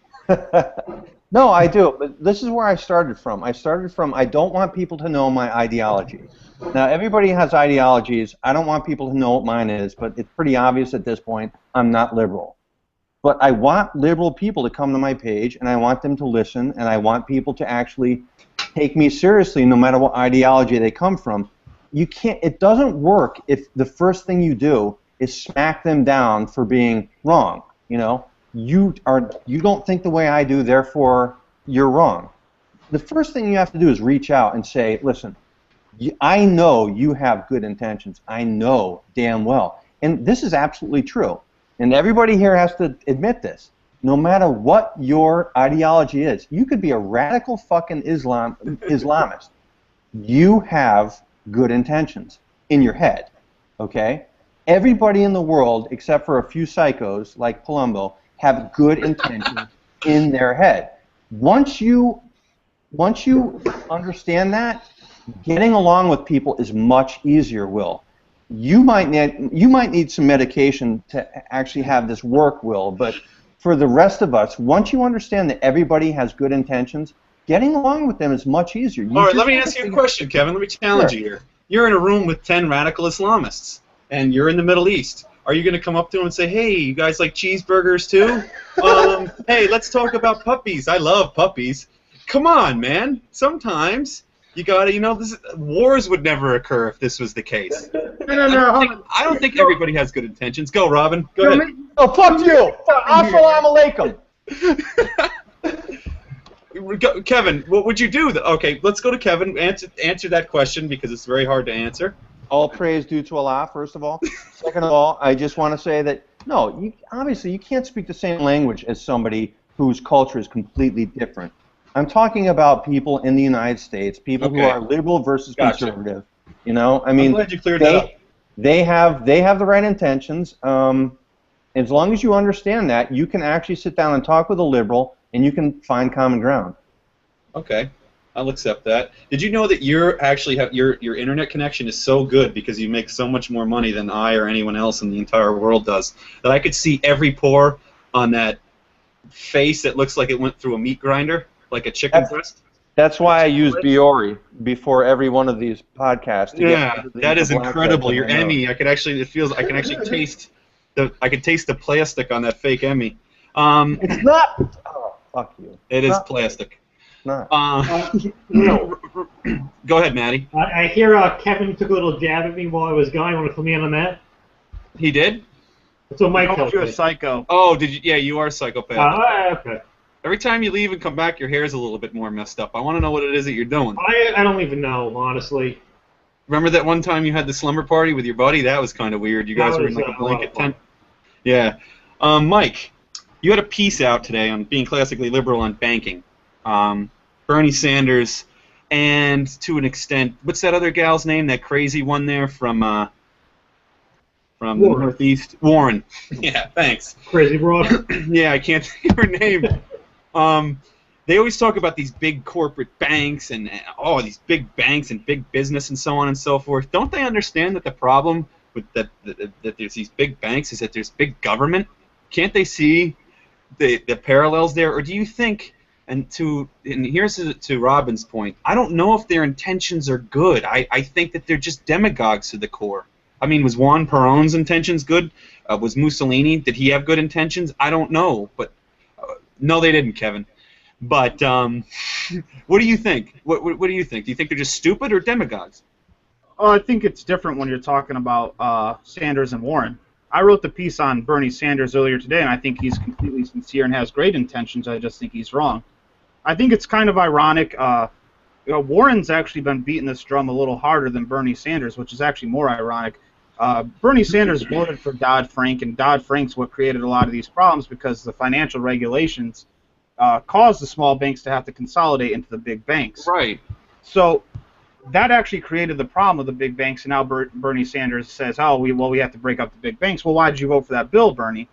No, I do. But this is where I started from. I don't want people to know my ideology. Now, everybody has ideologies. I don't want people to know what mine is, but it's pretty obvious at this point I'm not liberal. But I want liberal people to come to my page, and I want them to listen, and I want people to actually take me seriously no matter what ideology they come from. It doesn't work if the first thing you do is smack them down for being wrong. You know, you don't think the way I do, therefore you're wrong. The first thing you have to do is reach out and say, listen, I know you have good intentions. I know damn well. And this is absolutely true. And everybody here has to admit this. No matter what your ideology is, you could be a radical fucking Islamist. You have good intentions in your head, okay? Everybody in the world, except for a few psychos like Palumbo, have good intentions in their head. Once you understand that, getting along with people is much easier, Will. You might need some medication to actually have this work, Will, but for the rest of us, once you understand that everybody has good intentions, getting along with them is much easier. All right, let me ask you a question, Kevin. Let me challenge you here. You're in a room with 10 radical Islamists, and you're in the Middle East. Are you going to come up to them and say, hey, you guys like cheeseburgers too? Hey, let's talk about puppies. I love puppies. Come on, man. Sometimes you gotta, wars would never occur if this was the case. No. I don't think everybody has good intentions. Go, Robin. Go ahead. Oh, fuck you! Assalamu alaikum. Kevin, what would you do? Okay, let's go to Kevin. Answer that question because it's very hard to answer. All praise due to Allah, first of all. Second of all, I just want to say that, no, obviously you can't speak the same language as somebody whose culture is completely different. I'm talking about people in the United States, people who are liberal versus conservative. You know, I mean, I'm glad you cleared that up. They have the right intentions. As long as you understand that, you can actually sit down and talk with a liberal, and you can find common ground. Okay, I'll accept that. Did you know that you're actually your internet connection is so good because you make so much more money than I or anyone else in the entire world does that I could see every pore on that face that looks like it went through a meat grinder? Like a chicken breast? That's why I use Biore before every one of these podcasts. Yeah, that is incredible. Your Emmy, I can actually taste the plastic on that fake Emmy. It's not. Oh, fuck you. It is plastic. It's not. Go ahead, Matty. I hear Kevin took a little jab at me while I was gone. You want to fill me in on that? He did? That's what Mike tells You're me. a psycho. Oh, did you? Yeah, you are a psychopath. Okay. Every time you leave and come back, your hair's a little bit more messed up. I want to know what it is that you're doing. I don't even know, honestly. Remember that one time you had the slumber party with your buddy? That was kind of weird. You guys were in like a blanket tent. Yeah. Mike, you had a piece out today on being classically liberal on banking. Bernie Sanders and, to an extent, what's that other gal's name? That crazy one there from the Northeast? Warren. Yeah, thanks. Crazy broad. Yeah, I can't think of her name. They always talk about these big corporate banks and these big banks and big business and so on and so forth. Don't they understand that the problem with that there's these big banks is that there's big government? Can't they see the parallels there, or do you think? And here's to Robin's point. I don't know if their intentions are good. I think that they're just demagogues to the core. I mean, was Juan Perón's intentions good? Was Mussolini? Did he have good intentions? I don't know, but no, they didn't, Kevin. But what do you think? What do you think? Do you think they're just stupid or demagogues? Oh, I think it's different when you're talking about Sanders and Warren. I wrote the piece on Bernie Sanders earlier today, and I think he's completely sincere and has great intentions. I just think he's wrong. I think it's kind of ironic. Warren's actually been beating this drum a little harder than Bernie Sanders, which is actually more ironic. Bernie Sanders voted for Dodd-Frank, and Dodd-Frank's what created a lot of these problems because the financial regulations caused the small banks to have to consolidate into the big banks. Right. So that actually created the problem with the big banks, and now Bernie Sanders says, oh, we have to break up the big banks. Well, why did you vote for that bill, Bernie?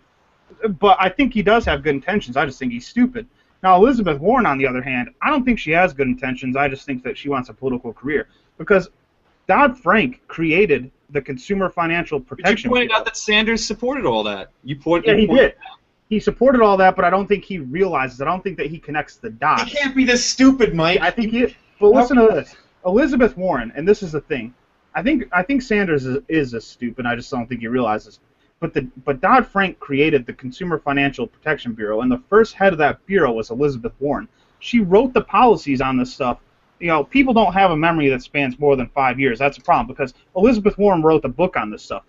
But I think he does have good intentions. I just think he's stupid. Now, Elizabeth Warren, on the other hand, I don't think she has good intentions. I just think that she wants a political career. Because Dodd-Frank created the Consumer Financial Protection But you pointed Bureau. out that Sanders supported all that. He did. He supported all that, but I don't think he realizes. I don't think that he connects the dots. He can't be this stupid, Mike. I think he. But listen to this. Elizabeth Warren, and this is the thing. I think Sanders is a stupid. I just don't think he realizes. But Dodd-Frank created the Consumer Financial Protection Bureau, and the first head of that bureau was Elizabeth Warren. She wrote the policies on this stuff. You know, people don't have a memory that spans more than 5 years. That's a problem because Elizabeth Warren wrote the book on this stuff.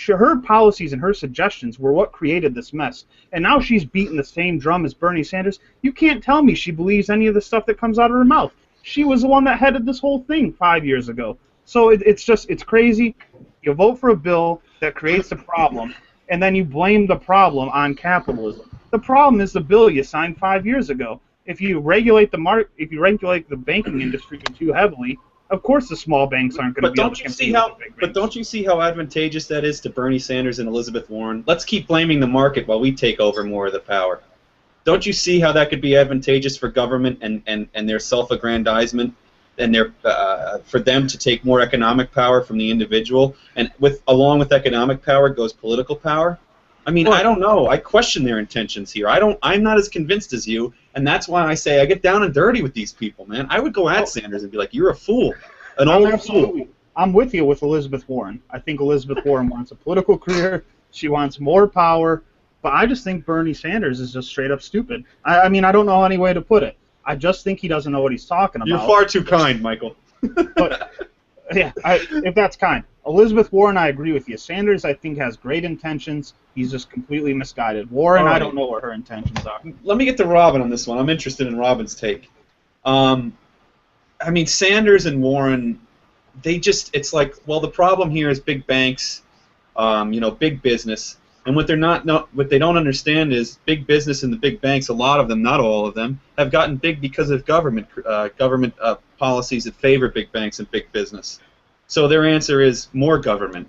Her policies and her suggestions were what created this mess. And now she's beating the same drum as Bernie Sanders. You can't tell me she believes any of the stuff that comes out of her mouth. She was the one that headed this whole thing 5 years ago. So it's crazy. You vote for a bill that creates a problem, and then you blame the problem on capitalism. The problem is the bill you signed 5 years ago. If you regulate the banking industry too heavily, of course the small banks aren't going to be able to compete with the big banks. But don't you see how advantageous that is to Bernie Sanders and Elizabeth Warren? Let's keep blaming the market while we take over more of the power. Don't you see how that could be advantageous for government and their self-aggrandizement and for them to take more economic power from the individual, and along with economic power goes political power? I mean, I don't know. I question their intentions here. I'm not as convinced as you, and that's why I say I get down and dirty with these people, man. I would go at Sanders and be like, "You're a fool, an old fool." I'm with you with Elizabeth Warren. I think Elizabeth Warren wants a political career. She wants more power, but I just think Bernie Sanders is just straight up stupid. I mean, I don't know any way to put it. I just think he doesn't know what he's talking about. You're far too kind, Michael. But yeah, if that's kind. Elizabeth Warren, I agree with you. Sanders, I think, has great intentions. He's just completely misguided. Warren, I don't know what her intentions are. Let me get to Robin on this one. I'm interested in Robin's take. I mean, Sanders and Warren, it's like, well, the problem here is big banks, big business. And what they don't understand is big business and the big banks, a lot of them, not all of them, have gotten big because of government policies that favor big banks and big business. So their answer is more government.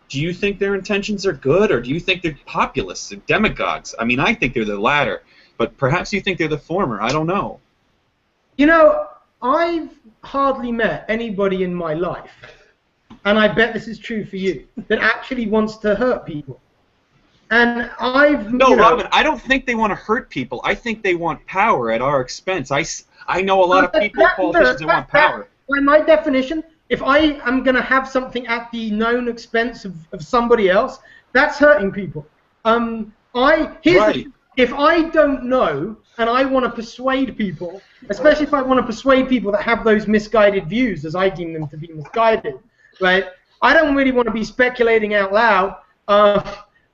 Do you think their intentions are good, or do you think they're populists and demagogues? I mean, I think they're the latter, but perhaps you think they're the former. I don't know. You know, I've hardly met anybody in my life, and I bet this is true for you, that actually wants to hurt people. And Robin, I don't think they want to hurt people. I think they want power at our expense. I know a lot of people, politicians, that want power. By my definition, if I am going to have something at the known expense of somebody else, that's hurting people. If I don't know and I want to persuade people, especially if I want to persuade people that have those misguided views, as I deem them to be misguided, right? I don't really want to be speculating out loud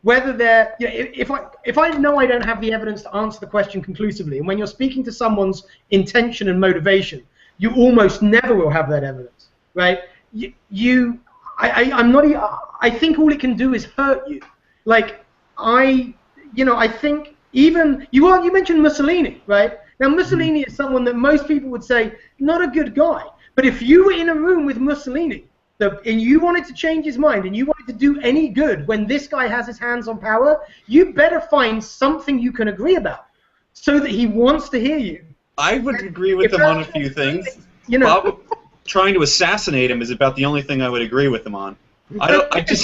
whether they're, if I know I don't have the evidence to answer the question conclusively, and when you're speaking to someone's intention and motivation, you almost never will have that evidence, right? I think all it can do is hurt you. Like, I think even, you mentioned Mussolini, right? Now, Mussolini is someone that most people would say, not a good guy. But if you were in a room with Mussolini, and you wanted to change his mind, and you wanted to do any good when this guy has his hands on power, you better find something you can agree about so that he wants to hear you. I would agree with him on a few things. Trying to assassinate him is about the only thing I would agree with him on. Do you want to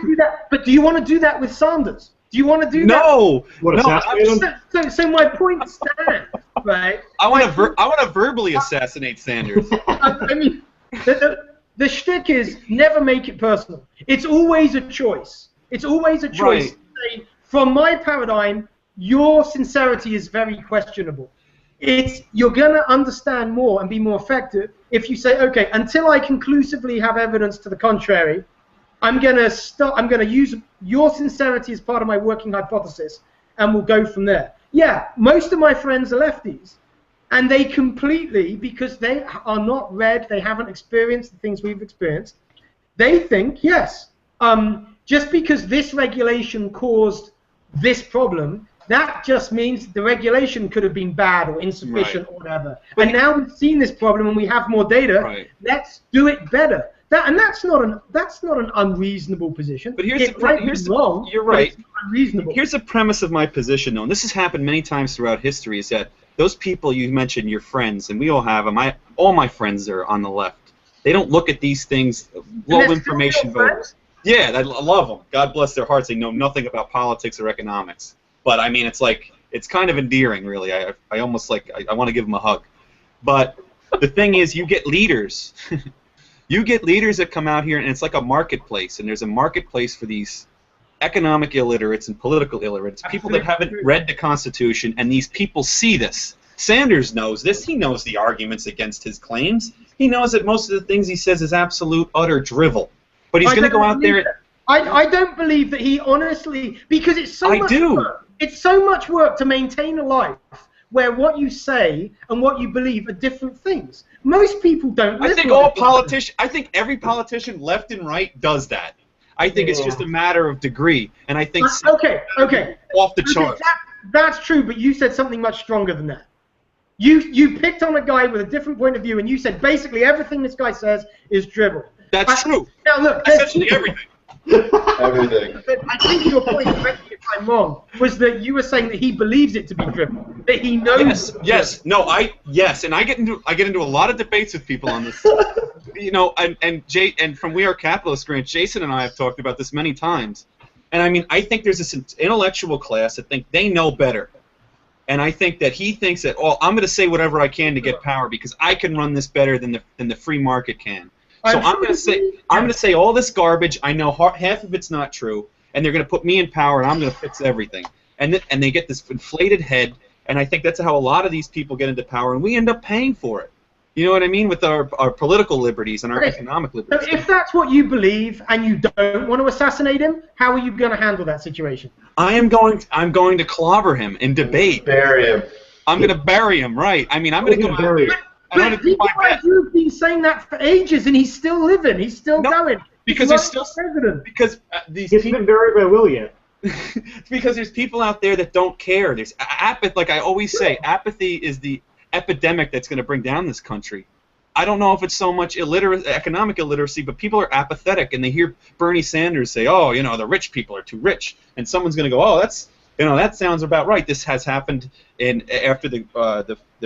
do that? But do you want to do that with Sanders? Do you want to do No. What, No. assassinate him? that? So my point stands, right? I want to verbally assassinate Sanders. I mean, the shtick is never make it personal. It's always a choice. It's always a choice. Right. To say, from my paradigm, your sincerity is very questionable. You're going to understand more and be more effective if you say, okay, until I conclusively have evidence to the contrary, I'm going to use your sincerity as part of my working hypothesis, and we'll go from there. Yeah, most of my friends are lefties, and they completely, because they are not read, they haven't experienced the things we've experienced, they think, yes, just because this regulation caused this problem, that just means the regulation could have been bad or insufficient or whatever. And now we've seen this problem and we have more data. Let's do it better. That's not an unreasonable position. But here's wrong. You're right. But it's unreasonable. Here's the premise of my position, though, and this has happened many times throughout history. Is that those people you mentioned, your friends, and we all have them. All my friends are on the left. They don't look at these things. Low information voters. Yeah, I love them. God bless their hearts. They know nothing about politics or economics. But I mean, it's kind of endearing, really. I almost I want to give them a hug. But the thing is, you get leaders. You get leaders that come out here, and it's like a marketplace, and there's a marketplace for these economic illiterates and political illiterates, people that haven't read the Constitution, and these people see this. Sanders knows this. He knows the arguments against his claims. He knows that most of the things he says is absolute, utter drivel. But he's going to go out there. I don't believe that he honestly, because it's so much work. It's so much work to maintain a life where what you say and what you believe are different things. Most people don't. I think every politician, left and right, does that. I think it's just a matter of degree, and I think okay, off the charts. That's true, but you said something much stronger than that. You picked on a guy with a different point of view, and you said basically everything this guy says is drivel. That's true. Now look, essentially everything. Everything. But I think your point, correct me if I'm wrong, was that you were saying that he believes it to be drivel, that he knows. Yes. No. And I get into a lot of debates with people on this. You know, and from We Are Capitalists, Grant, Jason and I have talked about this many times. And I mean, I think there's this intellectual class that think they know better. And I think that he thinks that, I'm going to say whatever I can to get power because I can run this better than the free market can. So I'm going to say all this garbage. I know half of it's not true, and they're going to put me in power, and I'm going to fix everything. And they get this inflated head, and I think that's how a lot of these people get into power, and we end up paying for it. You know what I mean? With our political liberties and our economic liberties. So if that's what you believe, and you don't want to assassinate him, how are you going to handle that situation? I'm going to clobber him in debate. Bury him. I'm going to bury him, right? I mean, I'm going to go out there. But people like you have been saying that for ages, and he's still living. He's still going. Because he's still president. Because these He's been buried by Will yet. Because there's people out there that don't care. There's apathy. Like I always say, apathy is the epidemic that's going to bring down this country. I don't know if it's so much economic illiteracy, but people are apathetic, and they hear Bernie Sanders say, "Oh, you know, the rich people are too rich," and someone's going to go, "Oh, that sounds about right." This has happened after the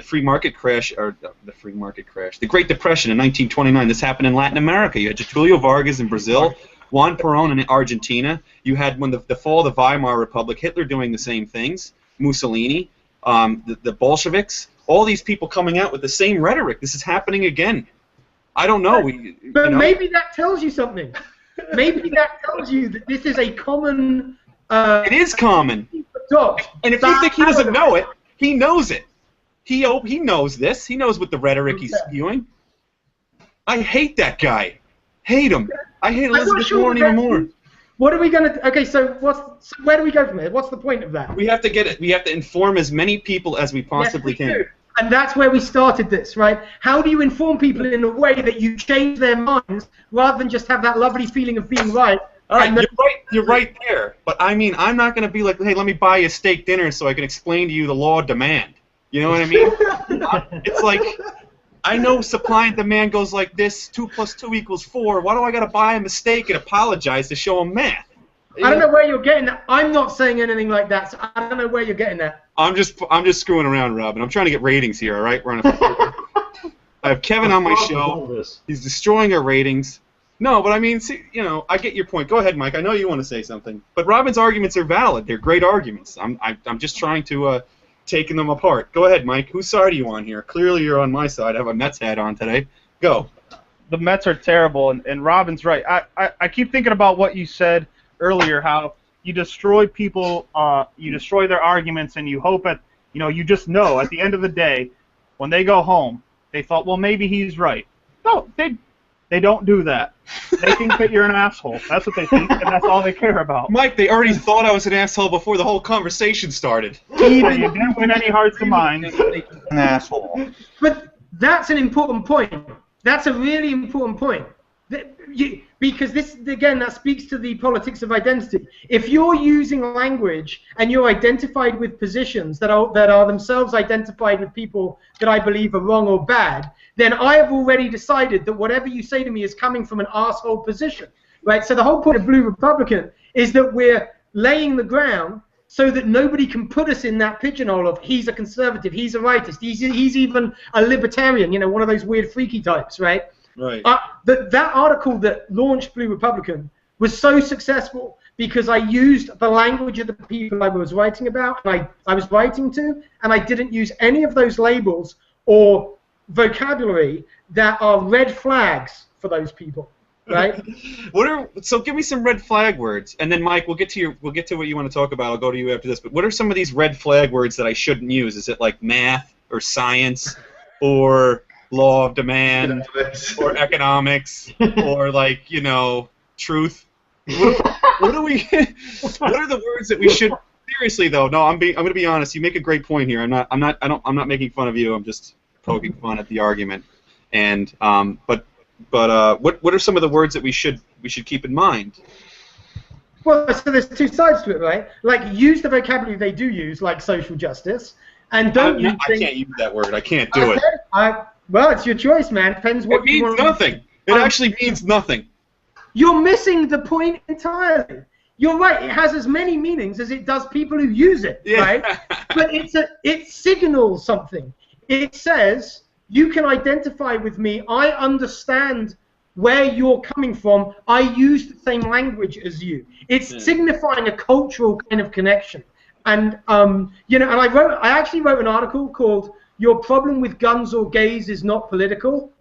free market crash, or the free market crash, the Great Depression in 1929. This happened in Latin America. You had Getulio Vargas in Brazil, Juan Perón in Argentina. You had, when the fall of the Weimar Republic, Hitler doing the same things, Mussolini, the Bolsheviks, all these people coming out with the same rhetoric. This is happening again. I don't know. Maybe that tells you something. Maybe that tells you that this is a common... it is common. And if you think he doesn't know it, he knows it. He knows this. He knows what the rhetoric he's spewing. I hate that guy. Hate him. I hate Elizabeth Warren even more. What are we going to... Okay, so where do we go from here? What's the point of that? We have to get it. We have to inform as many people as we possibly can. Do. And that's where we started this, right? How do you inform people in a way that you change their minds rather than just have that lovely feeling of being right? All right, you're right there. But I mean, I'm not going to be like, hey, let me buy you a steak dinner so I can explain to you the law of demand. You know what I mean? It's like, I know supply and demand goes like this, 2 + 2 = 4. Why do I got to buy him a steak and apologize to show him math? I don't know where you're getting that. I'm not saying anything like that, so I don't know where you're getting that. I'm just screwing around, Rob, and I'm trying to get ratings here, all right? I have Kevin on my show. He's destroying our ratings. No, but I mean, see, you know, I get your point. Go ahead, Mike. I know you want to say something, but Robin's arguments are valid. They're great arguments. I'm just trying to taking them apart. Go ahead, Mike. Whose side are you on here? Clearly, you're on my side. I have a Mets hat on today. Go. The Mets are terrible, and Robin's right. I keep thinking about what you said earlier, how you destroy people, you destroy their arguments, and you hope you just know at the end of the day, when they go home, they thought, well, maybe he's right. No, they don't do that. They think that you're an asshole. That's what they think, and that's all they care about. Mike, they already thought I was an asshole before the whole conversation started. You didn't win any hearts and minds. An asshole. But that's an important point. That's a really important point. Because this, again, that speaks to the politics of identity. If you're using language and you're identified with positions that are themselves identified with people that I believe are wrong or bad, then I have already decided that whatever you say to me is coming from an asshole position, right? So the whole point of Blue Republican is that we're laying the ground so that nobody can put us in that pigeonhole of he's a conservative, he's a rightist, he's even a libertarian, one of those weird freaky types, right? Right. That article that launched Blue Republican was so successful because I used the language of the people I was writing about, and I was writing to, and I didn't use any of those labels or vocabulary that are red flags for those people, right? So give me some red flag words, and then Mike, we'll get to what you want to talk about. I'll go to you after this. But what are some of these red flag words that I shouldn't use? Is it like math or science or law of demand or economics or truth? What are the words that we should seriously though? No, I'm going to be honest. You make a great point here. I'm not making fun of you. I'm just poking fun at the argument. And but what are some of the words that we should keep in mind? Well, so there's two sides to it, right? Like, use the vocabulary they do use, like social justice, and don't I can't use that word. I can't do it. Well, it's your choice, man. Depends what you want. It means nothing. It actually means nothing. You're missing the point entirely. You're right. It has as many meanings as it does people who use it, right? But it signals something. It says, you can identify with me. I understand where you're coming from. I use the same language as you. It's signifying a cultural kind of connection. And and I actually wrote an article called "Your Problem with Guns or Gays is Not Political,"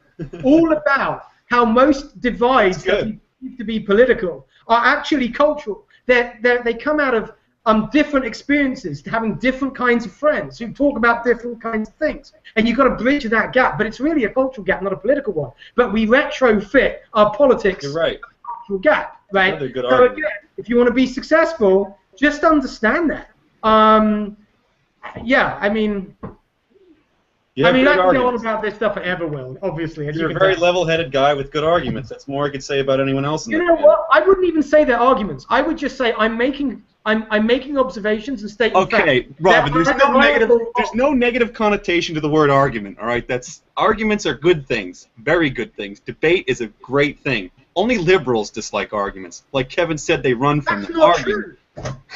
all about how most divides that we believe to be political are actually cultural. They come out of different experiences, having different kinds of friends who talk about different kinds of things, and you've got to bridge that gap. But it's really a cultural gap, not a political one. But we retrofit our politics to a cultural gap, right? So again, if you want to be successful, just understand that. I can go on about this stuff forever, Will, obviously. You're a very level-headed guy with good arguments. That's more I could say about anyone else. You know what? I wouldn't even say they're arguments. I would just say I'm making observations and stating facts. Okay, Robin, there's no negative connotation to the word argument, all right? Arguments are good things, very good things. Debate is a great thing. Only liberals dislike arguments. Like Kevin said, they run from them. That's not true.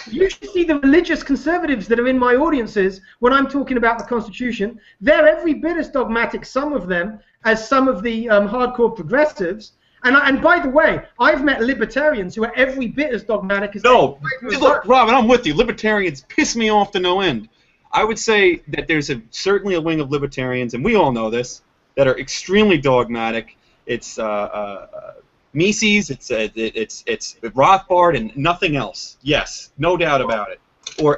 You should see the religious conservatives that are in my audiences when I'm talking about the Constitution. They're every bit as dogmatic, some of them, as some of the hardcore progressives. And by the way, I've met libertarians who are every bit as dogmatic as... No, look, Robin, I'm with you. Libertarians piss me off to no end. I would say that there's certainly a wing of libertarians, and we all know this, that are extremely dogmatic. It's Mises, it's Rothbard, and nothing else. Yes, no doubt about it.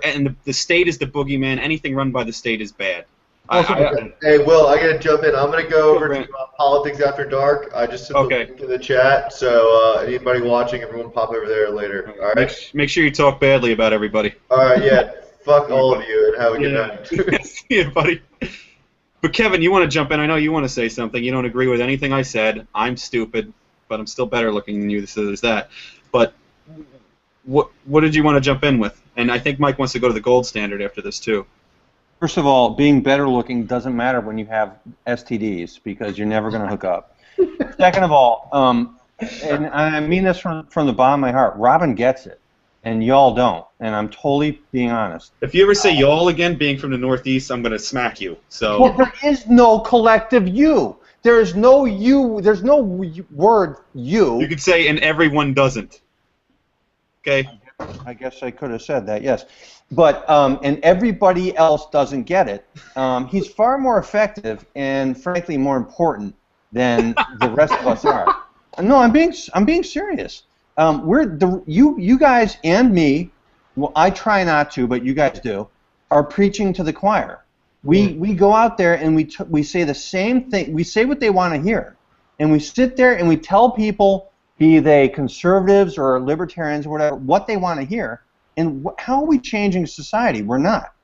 And the state is the boogeyman. Anything run by the state is bad. Hey, Will, I gotta jump in. I'm gonna go over to Politics After Dark. I just put the link in the chat, so anybody watching, everyone pop over there later. All right. Make sure you talk badly about everybody. All right. Yeah. Fuck all of you, and have a good night. See you, buddy. But Kevin, you want to jump in? I know you want to say something. You don't agree with anything I said. I'm stupid, but I'm still better looking than you. So there's that. But what did you want to jump in with? And I think Mike wants to go to the gold standard after this too. First of all, being better looking doesn't matter when you have STDs because you're never going to hook up. Second of all, and I mean this from the bottom of my heart, Robin gets it, and y'all don't, and I'm totally being honest. If you ever say y'all again, being from the Northeast, I'm going to smack you. So. Well, there is no collective you. there's no you. There's no word you. You could say, and everyone doesn't. Okay. I guess I could have said that, yes. But, and everybody else doesn't get it. He's far more effective and, frankly, more important than the rest of us are. No, I'm being serious. You guys and me, well, I try not to, but you guys do, are preaching to the choir. We go out there and we say the same thing. We say what they want to hear. And we sit there and we tell people, be they conservatives or libertarians or whatever, what they want to hear. And how are we changing society? We're not.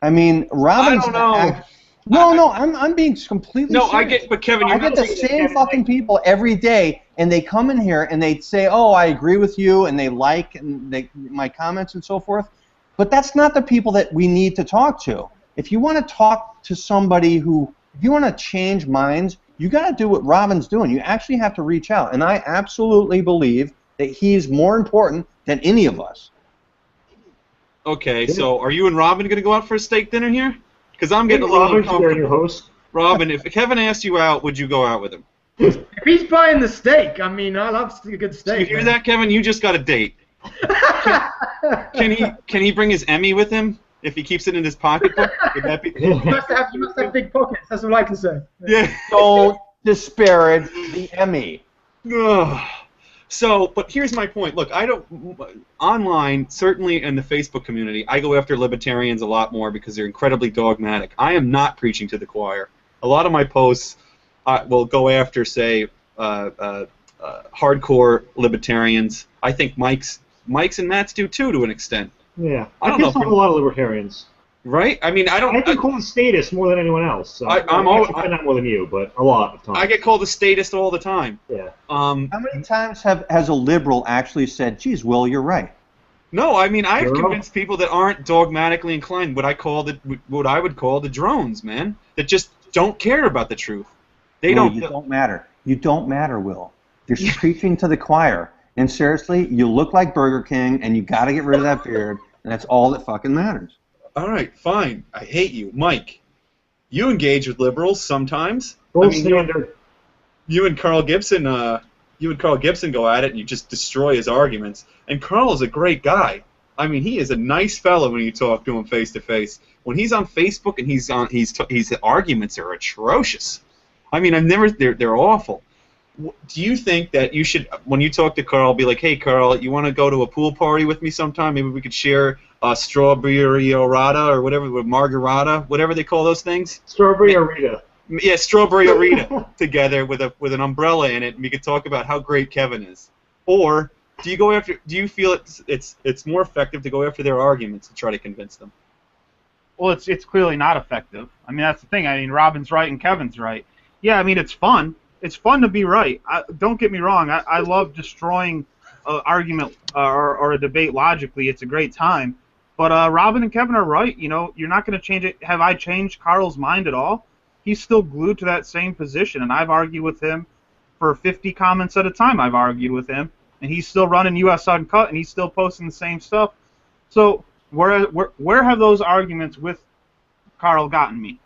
I mean, Robin's... I don't No, know. I'm being completely serious. I get, but Kevin, I get the same fucking people every day, and they come in here and they say, "Oh, I agree with you," and they like my comments and so forth. But that's not the people that we need to talk to. If you want to talk to somebody if you want to change minds, you got to do what Robin's doing. You actually have to reach out, and I absolutely believe that he's more important than any of us. Okay, so are you and Robin going to go out for a steak dinner here? Because I'm getting a little uncomfortable. Your host. Robin, if Kevin asked you out, would you go out with him? If he's buying the steak, I mean, I love a good steak. You hear that, Kevin? You just got a date. Can he bring his Emmy with him if he keeps it in his pocketbook? Would that be? You must have big pockets. That's all I can say. Yeah. Don't disparage the Emmy. Ugh. So, but here's my point. Look, online, certainly in the Facebook community, I go after libertarians a lot more because they're incredibly dogmatic. I am not preaching to the choir. A lot of my posts will go after, say, hardcore libertarians. I think Mike's and Matt's do too, to an extent. Yeah, I don't know. A lot of libertarians. Right? I mean, I get called a statist more than anyone else. So I'm not more than you, but a lot of times. I get called a statist all the time. Yeah. How many times has a liberal actually said, "Geez, Will, you're right"? No, I mean, I've convinced people that aren't dogmatically inclined, what I would call the drones, man, that just don't care about the truth. You don't matter. You don't matter, Will. You're preaching to the choir. And seriously, you look like Burger King, and you got to get rid of that beard, and that's all that fucking matters. All right, fine. I hate you, Mike. You engage with liberals sometimes. Gold standard. You and Carl Gibson go at it, and you just destroy his arguments. And Carl is a great guy. I mean, he is a nice fellow when you talk to him face to face. When he's on Facebook and his arguments are atrocious. I mean, they're awful. Do you think that you should, when you talk to Carl, be like, "Hey, Carl, you want to go to a pool party with me sometime? Maybe we could share strawberry orata or whatever, margarita, whatever they call those things." Strawberry orita. Yeah, strawberry orita together with an umbrella in it, and we could talk about how great Kevin is. Or do you feel it's more effective to go after their arguments and try to convince them? Well, it's clearly not effective. I mean, that's the thing. I mean, Robin's right and Kevin's right. Yeah, I mean, it's fun. It's fun to be right. Don't get me wrong. I love destroying an argument or a debate logically. It's a great time. But Robin and Kevin are right. You know, you're not going to change it. Have I changed Carl's mind at all? He's still glued to that same position, and I've argued with him for 50 comments at a time. I've argued with him, and he's still running US Uncut, and he's still posting the same stuff. So where have those arguments with Carl gotten me?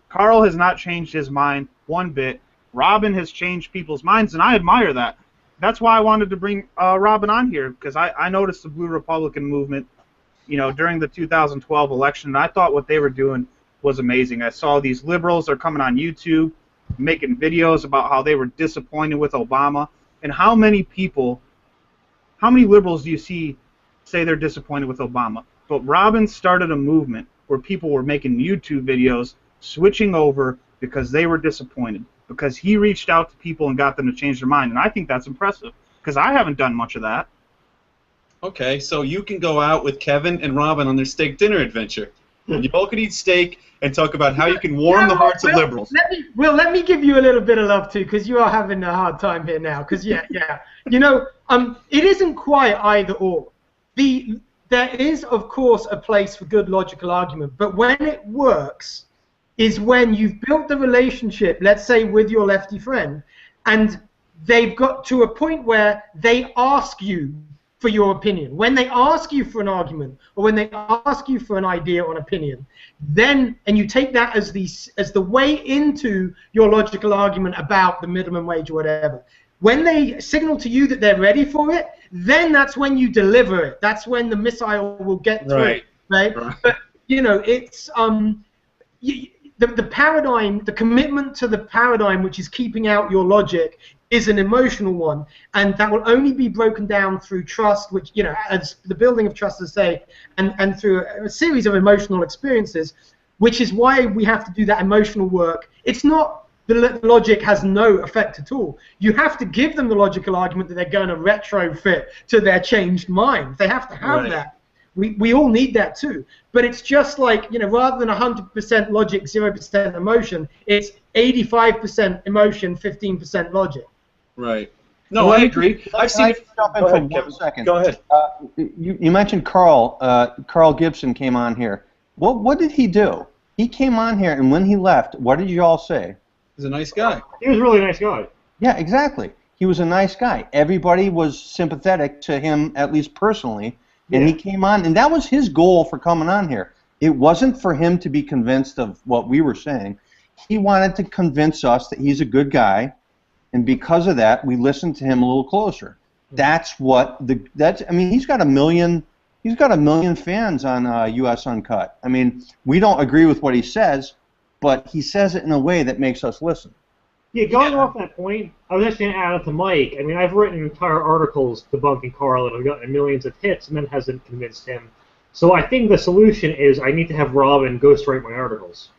Carl has not changed his mind one bit. Robin has changed people's minds, and I admire that. That's why I wanted to bring Robin on here, because I noticed the Blue Republican movement, you know, during the 2012 election, and I thought what they were doing was amazing. I saw these liberals are coming on YouTube, making videos about how they were disappointed with Obama, and how many liberals do you see say they're disappointed with Obama? But Robin started a movement where people were making YouTube videos, switching over because they were disappointed, because he reached out to people and got them to change their mind, and I think that's impressive, because I haven't done much of that. Okay, so you can go out with Kevin and Robin on their steak dinner adventure. You both can eat steak and talk about how you can warm the hearts of liberals. Let me give you a little bit of love too, because you are having a hard time here now. Because yeah, you know, it isn't quite either or. There is, of course, a place for good logical argument, but when it works is when you've built the relationship, let's say with your lefty friend, and they've got to a point where they ask you for your opinion. When they ask you for an argument or when they ask you for an idea or an opinion, then and you take that as the way into your logical argument about the minimum wage or whatever. When they signal to you that they're ready for it, then that's when you deliver it. That's when the missile will get through. Right. But you know, it's the paradigm, the commitment to the paradigm, which is keeping out your logic, is an emotional one, and that will only be broken down through trust, which, you know, as the building of trust, as say, and through a series of emotional experiences, which is why we have to do that emotional work. It's not the logic has no effect at all. You have to give them the logical argument that they're going to retrofit to their changed mind. They have to have that. We all need that too. But it's just like, you know, rather than 100% logic, 0% emotion, it's 85% emotion, 15% logic. Right. No, I agree. I've seen it. Jump in for 1 second. Go ahead. You mentioned Carl. Carl Gibson came on here. What did he do? He came on here, and when he left, what did you all say? He's a nice guy. He was a really nice guy. Yeah, exactly. He was a nice guy. Everybody was sympathetic to him, at least personally, and he came on, and that was his goal for coming on here. It wasn't for him to be convinced of what we were saying. He wanted to convince us that he's a good guy, and because of that, we listened to him a little closer. That's what I mean, he's got a million fans on US Uncut. I mean, we don't agree with what he says, but he says it in a way that makes us listen. Yeah, going off that point, I was actually going to add it to Mike. I mean, I've written entire articles debunking Carl that have gotten millions of hits and then hasn't convinced him. So I think the solution is I need to have Robin ghostwrite my articles.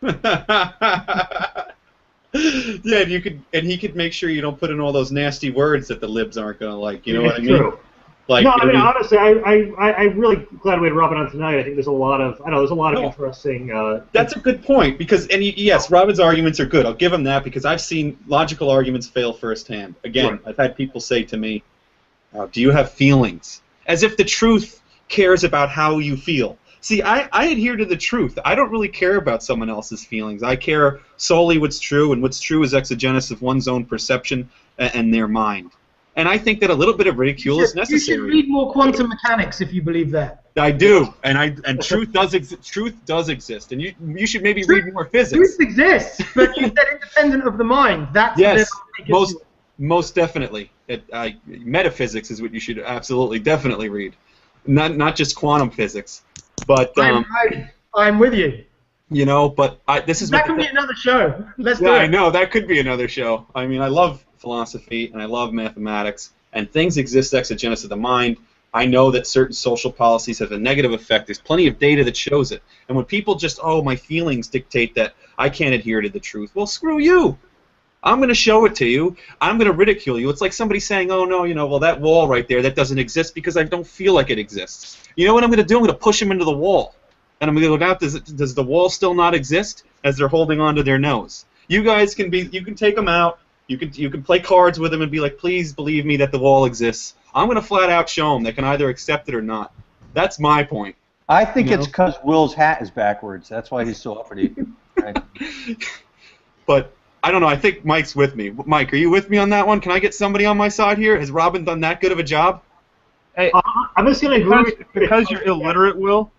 Yeah, and he could make sure you don't put in all those nasty words that the libs aren't going to like. You know what I mean? True. Like, no, I mean, honestly, I'm really glad we had Robin on tonight. I think there's a lot of interesting. That's a good point because, yes, Robin's arguments are good. I'll give him that because I've seen logical arguments fail firsthand. Again, I've had people say to me, "Do you have feelings?" As if the truth cares about how you feel. See, I adhere to the truth. I don't really care about someone else's feelings. I care solely what's true, and what's true is exogenous of one's own perception and their mind. And I think that a little bit of ridicule is necessary. You should read more quantum mechanics if you believe that. I do, and truth does exist, and you should maybe read more physics. Truth exists, but you said independent of the mind. That's yes, most definitely. Metaphysics is what you should absolutely definitely read, not just quantum physics. But I'm with you. You know, but this is that could be another show. Let's do it. I know that could be another show. I mean, I love philosophy and I love mathematics, and things exist exogenous of the mind. I know that certain social policies have a negative effect. There's plenty of data that shows it. And when people just, my feelings dictate that I can't adhere to the truth, well, screw you. I'm going to show it to you. I'm going to ridicule you. It's like somebody saying, oh, no, well, that wall right there, that doesn't exist because I don't feel like it exists. You know what I'm going to do? I'm going to push them into the wall. And I'm going to go down, does the wall still not exist? As they're holding onto their nose. You guys you can take them out. You can play cards with them and be like, please believe me that the wall exists. I'm going to flat out show them they can either accept it or not. That's my point. I think it's because Will's hat is backwards. That's why he's so uppity. Right? But I don't know. I think Mike's with me. Mike, are you with me on that one? Can I get somebody on my side here? Has Robin done that good of a job? Hey, I'm just going to agree because you're illiterate, Will.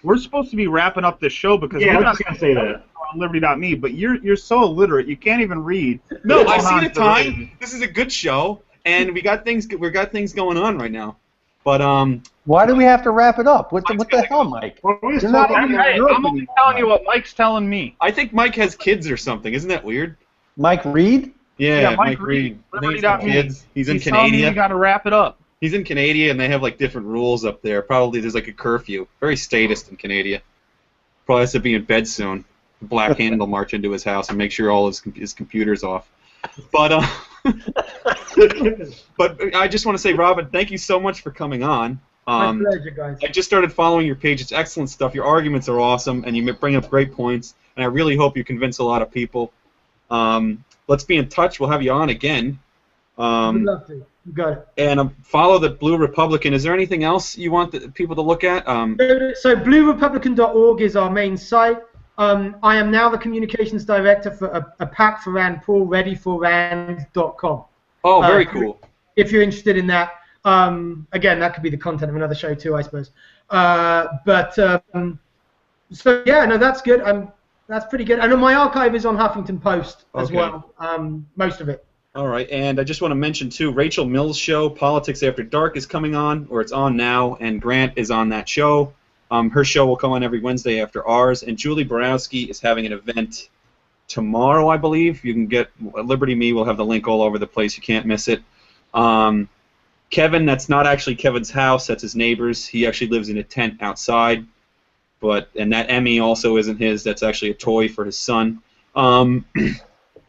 We're supposed to be wrapping up this show because we're not going to say that on Liberty.me, but you're so illiterate you can't even read. No, I see the time. This is a good show, and we got things going on right now. But why do we have to wrap it up? What the hell, Mike? I'm only telling you what Mike's telling me. I think Mike has kids or something. Isn't that weird? Mike Reed? Yeah, Mike Reed. I think he's got kids. He's in Canada. You got to wrap it up. He's in Canada, and they have like different rules up there. Probably there's like a curfew. Very statist in Canada. Probably has to be in bed soon. The Black Hand will march into his house and make sure all his computer's off. But but I just want to say, Robin, thank you so much for coming on. My pleasure, guys. I just started following your page. It's excellent stuff. Your arguments are awesome, and you bring up great points. And I really hope you convince a lot of people. Let's be in touch. We'll have you on again. I'd love to. You got it. And follow the Blue Republican. Is there anything else you want people to look at? So bluerepublican.org is our main site. I am now the communications director for a pack for Rand Paul, readyforrand.com. Oh, very cool. If you're interested in that. Again, that could be the content of another show too, I suppose. So yeah, no, that's good. That's pretty good. And my archive is on Huffington Post as well. Most of it. All right, and I just want to mention too, Rachel Mills' show, Politics After Dark, is coming on, or it's on now, and Grant is on that show. Her show will come on every Wednesday after ours, and Julie Borowski is having an event tomorrow, I believe. You can get Liberty Me. We'll have the link all over the place. You can't miss it. Kevin, that's not actually Kevin's house. That's his neighbor's. He actually lives in a tent outside. And that Emmy also isn't his. That's actually a toy for his son.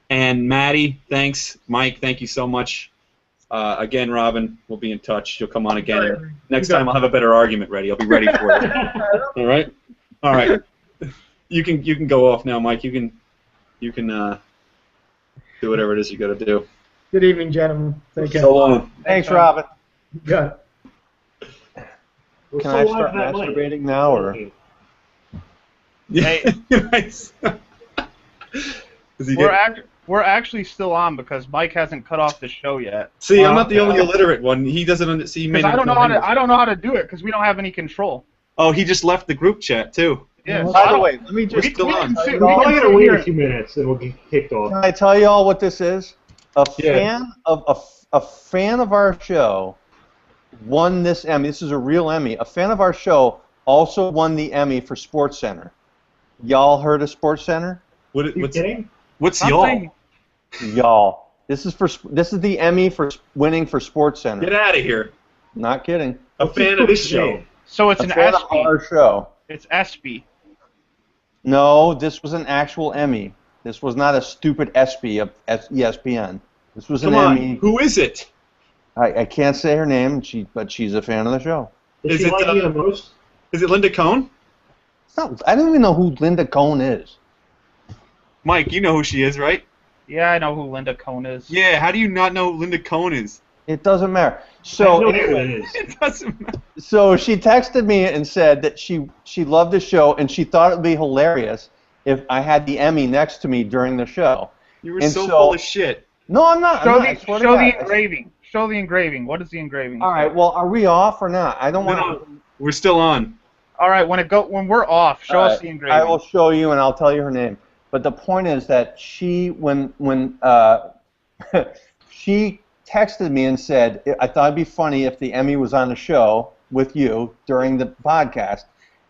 And Maddie, thanks. Mike, thank you so much. Again, Robin, we'll be in touch. You'll come on again. Next time I'll have a better argument ready. I'll be ready for it. All right? All right. You can go off now, Mike. You can do whatever it is you got to do. Good evening, gentlemen. Take care. So long. Thanks, Robin. Good. Can I start masturbating now, or? Yeah. Nice. We're actually still on because Mike hasn't cut off the show yet. See, I'm not the only illiterate one. He doesn't see. I don't know how to do it because we don't have any control. Oh, he just left the group chat too. Yeah. By the way, let me just. We can We're probably gonna wait a few minutes and we'll get kicked off. Can I tell you all what this is? A fan of our show won this Emmy. This is a real Emmy. A fan of our show also won the Emmy for SportsCenter. Y'all heard of SportsCenter? What's y'all? Y'all. This is the Emmy for winning for SportsCenter. Get out of here. Not kidding. A fan of this show. So it's an fan of our ESPY. show. It's ESPY. No, this was an actual Emmy. This was not a stupid ESPY of ESPN. This was an Emmy. Who is it? I can't say her name, but she's a fan of the show. Does she like you the most? Is it Linda Cohn? I don't even know who Linda Cohn is. Mike, you know who she is, right? Yeah, I know who Linda Cohn is. Yeah, how do you not know who Linda Cohn is? It doesn't matter. So It doesn't matter. So she texted me and said that she loved the show and she thought it would be hilarious if I had the Emmy next to me during the show. You were so full of shit. No, I'm not. Show the engraving. Show the engraving. What is the engraving? All right. Well, are we off or not? I don't want to. We're still on. All right. When we're off, show us the engraving. I will show you and I'll tell you her name. But the point is that she she texted me and said, I thought it'd be funny if the Emmy was on the show with you during the podcast.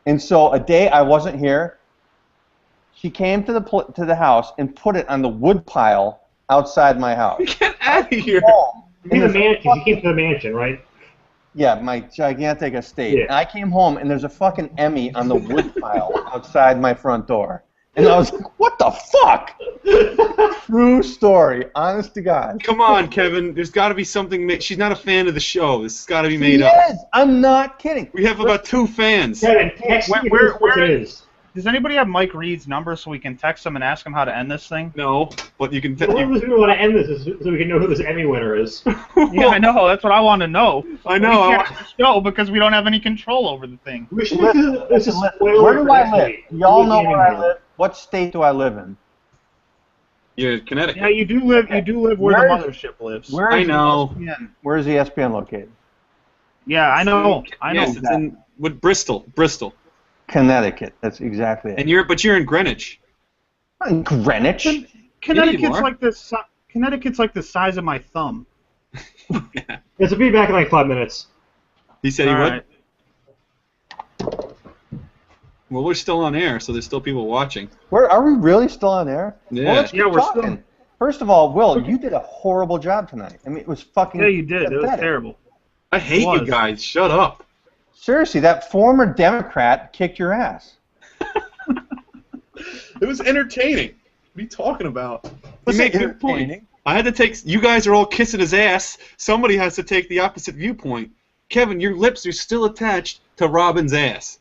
And so a day I wasn't here, she came to the house and put it on the wood pile outside my house. Get out of here. In the mansion. You came to the mansion, right? Yeah, my gigantic estate. Yeah. And I came home and there's a fucking Emmy on the wood pile outside my front door. And I was like, what the fuck? True story. Honest to God. Come on, Kevin. There's got to be something. She's not a fan of the show. This has got to be made up. Yes, I'm not kidding. We have about 2 fans. Kevin, text me what it is. Does anybody have Mike Reed's number so we can text him and ask him how to end this thing? No, but you can. The only reason we want to end this is so we can know who this Emmy winner is. Yeah, I know. That's what I want to know. I know. We can't end the show because we don't have any control over the thing. We should this is where do I live? Y'all know where I live. What state do I live in? You're in Connecticut. Yeah, you do live where the mothership lives. I know. Where is ESPN located? Yeah, I know. Yes, it's in Bristol. Connecticut. That's exactly it. And you're in Greenwich. Not in Greenwich. Connecticut's like this. Connecticut's like the size of my thumb. This will be back in like 5 minutes. He said he would. Right. Well, we're still on air, so there's still people watching. Are we really still on air? Yeah. Well, let's keep we're talking. still. First of all, Will, you did a horrible job tonight. I mean, it was fucking. Yeah, you did. pathetic. It was terrible. I hate you guys. Shut up. Seriously, that former Democrat kicked your ass. It was entertaining. What are you talking about? You Was make it a good point. entertaining? I had to take. You guys are all kissing his ass. Somebody has to take the opposite viewpoint. Kevin, your lips are still attached to Robin's ass.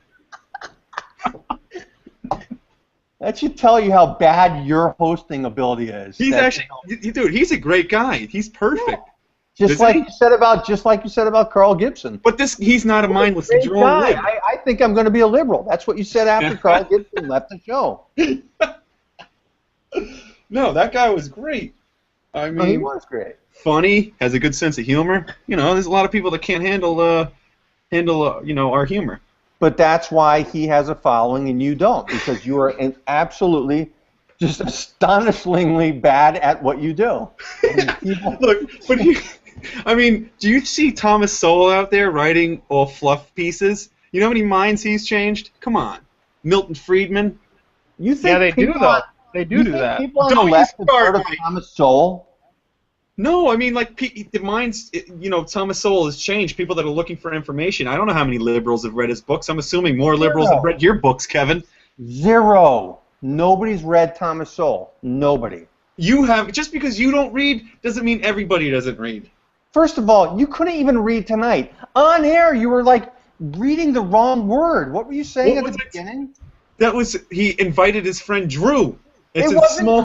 That should tell you how bad your hosting ability is. He's actually, dude. He's a great guy. He's perfect. Just like you said about Carl Gibson. But he's not a mindless Great drone. guy. I think I'm going to be a liberal. That's what you said after Carl Gibson left the show. No, that guy was great. I mean, he was great. funny, has a good sense of humor. You know, there's a lot of people that can't handle our humor. But that's why he has a following and you don't, because you are absolutely just astonishingly bad at what you do. Look, but I mean, do you see Thomas Sowell out there writing all fluff pieces? You know how many minds he's changed? Come on. Milton Friedman? You think Yeah, they do, though. They do that. People on Don't the you left have start, heard of Mike. Thomas Sowell? No, I mean, like, the minds, Thomas Sowell has changed. People that are looking for information. I don't know how many liberals have read his books. I'm assuming more liberals have read your books, Kevin. Zero. Nobody's read Thomas Sowell. Nobody. You have, just because you don't read doesn't mean everybody doesn't read. First of all, you couldn't even read tonight. On air, you were like reading the wrong word. What were you saying at the beginning? That was, he invited his friend Drew. It's It a wasn't small